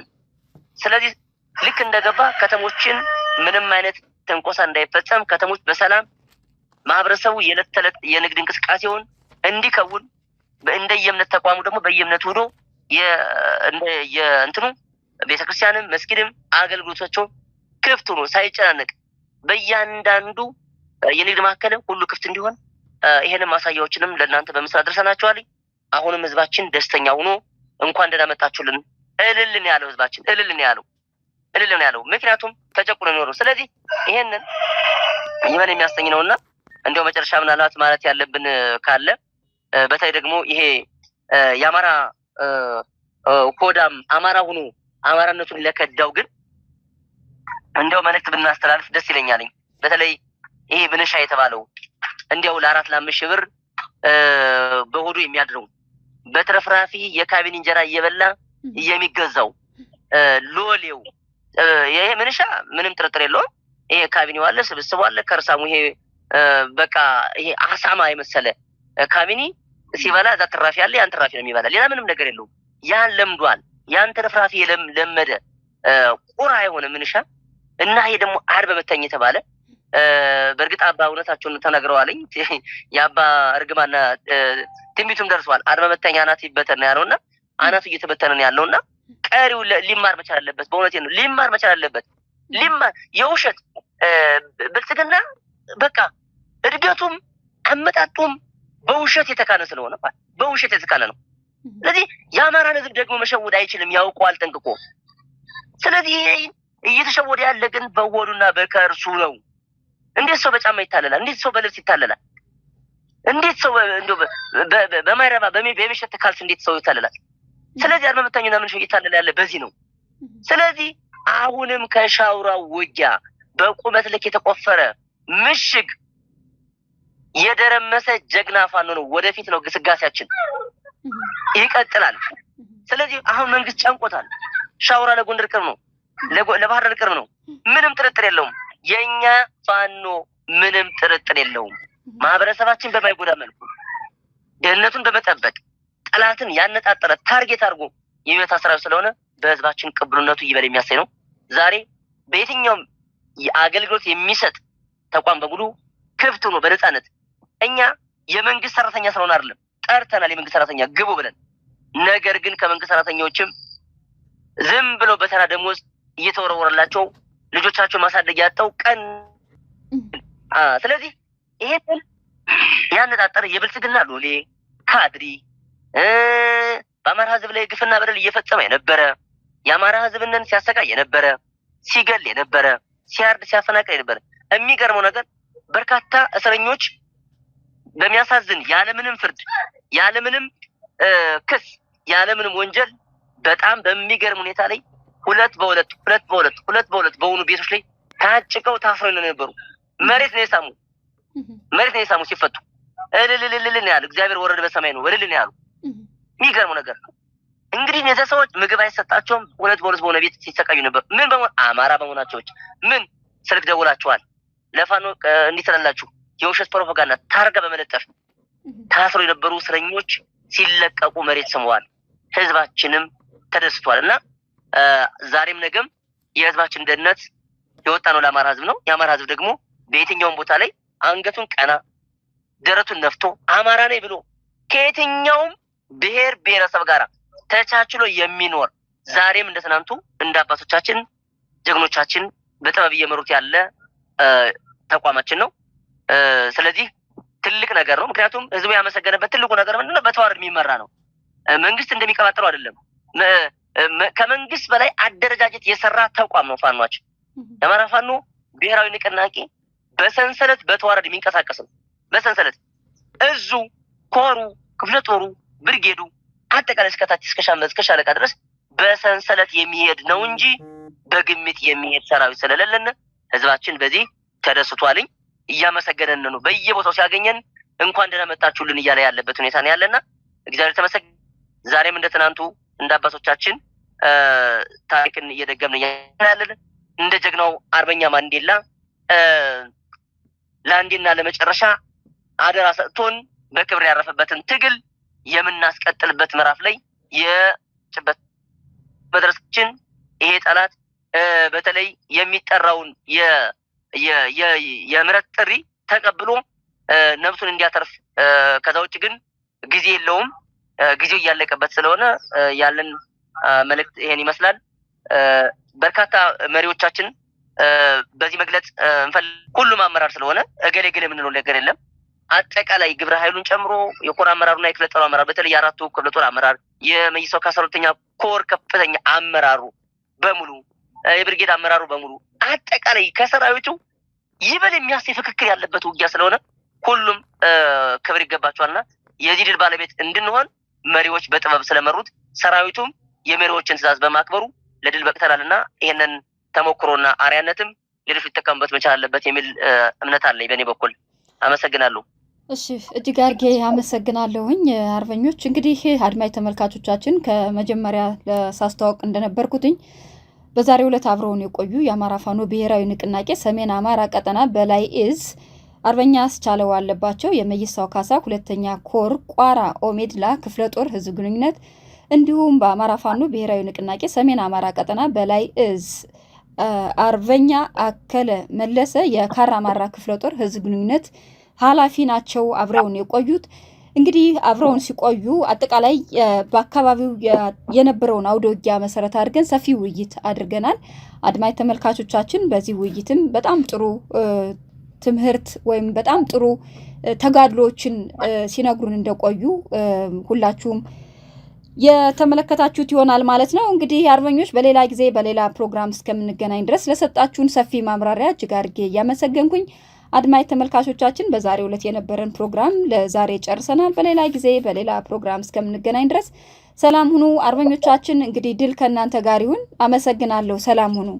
ስለዚህ ልክ እንደገባ ከተሞችን ምንም አይነት ተንኮሳ እንዳይፈጸም ከተሞች በሰላም ማህበረሰቡ የዕለት ተዕለት የንግድ እንቅስቃሴውን እንዲከውን እንደየእምነት ተቋሙ ደግሞ በየእምነቱ ሆኖ የእንትኑ ቤተክርስቲያንም መስጊድም አገልግሎታቸው ክፍት ሆኖ ሳይጨናነቅ በእያንዳንዱ የንግድ ማዕከል ሁሉ ክፍት እንዲሆን ይሄንን ማሳያዎችንም ለእናንተ በምስል አድርሰናችኋል። አሁንም ህዝባችን ደስተኛ ሆኖ እንኳን ደህና መጣችሁልን እልልን ያለው ህዝባችን እልልን ያለው ምክንያቱም ተጨቁኖ ነው። ስለዚህ ይሄንን ይመን የሚያስተኝ ነውና እንደው መጨረሻ ምናልባት ማለት ያለብን ካለ በተለይ ደግሞ ይሄ የአማራ ኮዳም አማራ ሆኖ አማራነቱን ለከዳው ግን እንደው መልእክት ብናስተላልፍ ደስ ይለኛል። በተለይ ይሄ ብንሻ የተባለው እንዲያው ለ4 ለ5 ሺህ ብር በሆዱ የሚያድረው በትረፍራፊ የካቢኔ እንጀራ እየበላ የሚገዛው ሎሌው ይሄ ምንሻ ምንም ጥርጥር የለውም። ይሄ ካቢኔው አለ፣ ስብስቡ አለ፣ ከርሳሙ ይሄ በቃ ይሄ አሳማ የመሰለ ካቢኔ ሲበላ እዛ ትራፊ አለ፣ ያን ትራፊ ነው የሚበላ፣ ሌላ ምንም ነገር የለውም። ያን ለምዷል። ያን ትርፍራፊ ለመደ ቁራ የሆነ ምንሻ እና ይሄ ደግሞ አርበ በተኝ የተባለ በእርግጥ አባ እውነታቸውን ተናግረዋልኝ። የአባ እርግማና ትንቢቱም ደርሷል። አርበ በተኝ አናት ይበተን ያለውና አናቱ እየተበተነ ነው ያለውና ቀሪው ሊማር መቻል አለበት። በእውነቴ ነው ሊማር መቻል አለበት። ሊማር የውሸት ብልጽግና በቃ እድገቱም አመጣጡም በውሸት የተካነ ስለሆነ በውሸት የተካነ ነው። ስለዚህ የአማራን ሕዝብ ደግሞ መሸወድ አይችልም፣ ያውቀዋል ጠንቅቆ። ስለዚህ እየተሸወደ ያለ ግን በሆዱና በከርሱ ነው። እንዴት ሰው በጫማ ይታለላል? እንዴት ሰው በልብስ ይታለላል? እንዴት ሰው በማይረባ በሚሸት ካልስ እንዴት ሰው ይታለላል? ስለዚህ አርበ በታኝና ምን ሸው ይታለል ያለ በዚህ ነው። ስለዚህ አሁንም ከሻውራው ውጊያ በቁመት ልክ የተቆፈረ ምሽግ የደረመሰ ጀግና ፋኖ ነው። ወደፊት ነው ግስጋሴያችን ይቀጥላል። ስለዚህ አሁን መንግስት ጨንቆታል። ሻውራ ለጎንደር ቅርብ ነው፣ ለባህር ዳር ቅርብ ነው። ምንም ጥርጥር የለውም። የኛ ፋኖ ምንም ጥርጥር የለውም። ማህበረሰባችን በማይጎዳ መልኩ ደህንነቱን በመጠበቅ ጠላትን ያነጣጠረ ታርጌት አድርጎ የሚመታ ሰራዊት ስለሆነ በህዝባችን ቅቡልነቱ ይበል የሚያሳይ ነው። ዛሬ በየትኛውም የአገልግሎት የሚሰጥ ተቋም በሙሉ ክፍት ነው በነፃነት። እኛ የመንግስት ሰራተኛ ስለሆነ አይደለም ጠርተናል የመንግስት ሰራተኛ ግቡ ብለን። ነገር ግን ከመንግስት ሰራተኞችም ዝም ብሎ በተራ ደሞዝ እየተወረወረላቸው ልጆቻቸው ማሳደግ ያጣው ቀን ስለዚህ ይሄን ያነጣጠረ የብልጽግና ሎሌ ካድሪ በአማራ ህዝብ ላይ ግፍና በደል እየፈጸመ የነበረ የአማራ ህዝብንን ሲያሰቃይ የነበረ ሲገል የነበረ ሲያርድ ሲያፈናቅል የነበረ የሚገርመው ነገር በርካታ እስረኞች በሚያሳዝን ያለምንም ፍርድ ያለምንም ክስ ያለምንም ወንጀል በጣም በሚገርም ሁኔታ ላይ ሁለት በሁለት በሆኑ ቤቶች ላይ ታጭቀው ታስረው የነበሩ መሬት ነው የሳሙ ሲፈቱ እልልልልል ነው ያሉ። እግዚአብሔር ወረደ በሰማይ ነው እልል ነው ያሉ። የሚገርመው ነገር እንግዲህ እነዚህ ሰዎች ምግብ አይሰጣቸውም። ሁለት በሆነ ቤት ሲሰቃዩ ነበር። ምን በመሆን አማራ በመሆናቸው ምን ስልክ ደውላችኋል ለፋኖ እንዲተላላችሁ የውሸት ፕሮፓጋንዳ ታርጋ በመለጠፍ ታስረው የነበሩ እስረኞች ሲለቀቁ መሬት ስመዋል። ህዝባችንም ተደስቷል እና ዛሬም ነገም የህዝባችን ደህንነት የወጣ ነው ለአማራ ህዝብ ነው። የአማራ ህዝብ ደግሞ በየትኛውም ቦታ ላይ አንገቱን ቀና ደረቱን ነፍቶ አማራ ነኝ ብሎ ከየትኛውም ብሔር ብሔረሰብ ጋር ተቻችሎ የሚኖር ዛሬም እንደ ትናንቱ እንደ አባቶቻችን ጀግኖቻችን በጥበብ እየመሩት ያለ ተቋማችን ነው። ስለዚህ ትልቅ ነገር ነው። ምክንያቱም ህዝቡ ያመሰገነበት ትልቁ ነገር ምንድነው? በተዋረድ የሚመራ ነው። መንግስት እንደሚቀባጥረው አይደለም። ከመንግስት በላይ አደረጃጀት የሰራ ተቋም ነው ፋኖችን። የአማራ ፋኖ ብሔራዊ ንቅናቄ በሰንሰለት በተዋረድ የሚንቀሳቀስ ነው። በሰንሰለት እዙ፣ ኮሩ፣ ክፍለ ጦሩ፣ ብርጌዱ አጠቃላይ እስከታች እስከ ሻለቃ ድረስ በሰንሰለት የሚሄድ ነው እንጂ በግምት የሚሄድ ሰራዊት ስለሌለን ህዝባችን በዚህ ተደስቷልኝ። እያመሰገነን ነው። በየቦታው ሲያገኘን እንኳን ደህና መጣችሁልን እያለ ያለበት ሁኔታ ነው ያለና እግዚአብሔር ተመሰገነ። ዛሬም እንደ ትናንቱ እንደ አባቶቻችን ታሪክን እየደገምን ያለን እንደ ጀግናው አርበኛ ማንዴላ ለአንዴና ለመጨረሻ አደራ ሰጥቶን በክብር ያረፈበትን ትግል የምናስቀጥልበት ምዕራፍ ላይ የጭበት መድረሳችን ይሄ ጠላት በተለይ የሚጠራውን የምህረት ጥሪ ተቀብሎ ነፍሱን እንዲያተርፍ ከዛ ውጭ ግን ጊዜ የለውም። ጊዜው እያለቀበት ስለሆነ ያለን መልእክት ይሄን ይመስላል። በርካታ መሪዎቻችን በዚህ መግለጽ ሁሉም አመራር ስለሆነ እገሌ ገሌ የምንለው ነገር የለም። አጠቃላይ ግብረ ኃይሉን ጨምሮ የኮር አመራሩና የክፍለ ጦር አመራር በተለይ የአራቱ ክፍለ ጦር አመራር የመይሰው ከ12ኛ ኮር ከፍተኛ አመራሩ በሙሉ የብርጌድ አመራሩ በሙሉ አጠቃላይ ከሰራዊቱ ይበል የሚያሳይ ፍክክር ያለበት ውጊያ ስለሆነ ሁሉም ክብር ይገባቸዋልና የዚህ ድል ባለቤት እንድንሆን መሪዎች በጥበብ ስለመሩት ሰራዊቱም የመሪዎችን ትዕዛዝ በማክበሩ ለድል በቅተናልና ይሄንን ተሞክሮና አርያነትም ሌሎች ሊጠቀሙበት መቻል አለበት የሚል እምነት አለኝ በእኔ በኩል። አመሰግናለሁ። እሺ እጅግ አርጌ አመሰግናለሁኝ አርበኞች። እንግዲህ አድማጭ ተመልካቾቻችን ከመጀመሪያ ለሳስተዋወቅ እንደነበርኩትኝ በዛሬው ዕለት አብረውን የቆዩ የአማራ ፋኖ ብሔራዊ ንቅናቄ ሰሜን አማራ ቀጠና በላይ እዝ አርበኛ አስቻለው አለባቸው የመይሳው ካሳ ሁለተኛ ኮር ቋራ ኦሜድላ ክፍለ ጦር ህዝብ ግንኙነት እንዲሁም በአማራ ፋኖ ብሔራዊ ንቅናቄ ሰሜን አማራ ቀጠና በላይ እዝ አርበኛ አከለ መለሰ የካራማራ ክፍለ ጦር ህዝብ ግንኙነት ኃላፊ ናቸው አብረውን የቆዩት። እንግዲህ አብረውን ሲቆዩ አጠቃላይ በአካባቢው የነበረውን አውደ ውጊያ መሰረት አድርገን ሰፊ ውይይት አድርገናል። አድማጭ ተመልካቾቻችን በዚህ ውይይትም በጣም ጥሩ ትምህርት ወይም በጣም ጥሩ ተጋድሎችን ሲነግሩን እንደቆዩ ሁላችሁም የተመለከታችሁት ይሆናል ማለት ነው። እንግዲህ አርበኞች በሌላ ጊዜ በሌላ ፕሮግራም እስከምንገናኝ ድረስ ለሰጣችሁን ሰፊ ማብራሪያ እጅግ አድርጌ እያመሰገንኩኝ አድማጭ ተመልካቾቻችን በዛሬው ዕለት የነበረን ፕሮግራም ለዛሬ ጨርሰናል። በሌላ ጊዜ በሌላ ፕሮግራም እስከምንገናኝ ድረስ ሰላም ሁኑ አርበኞቻችን። እንግዲህ ድል ከእናንተ ጋር ይሁን። አመሰግናለሁ። ሰላም ሁኑ።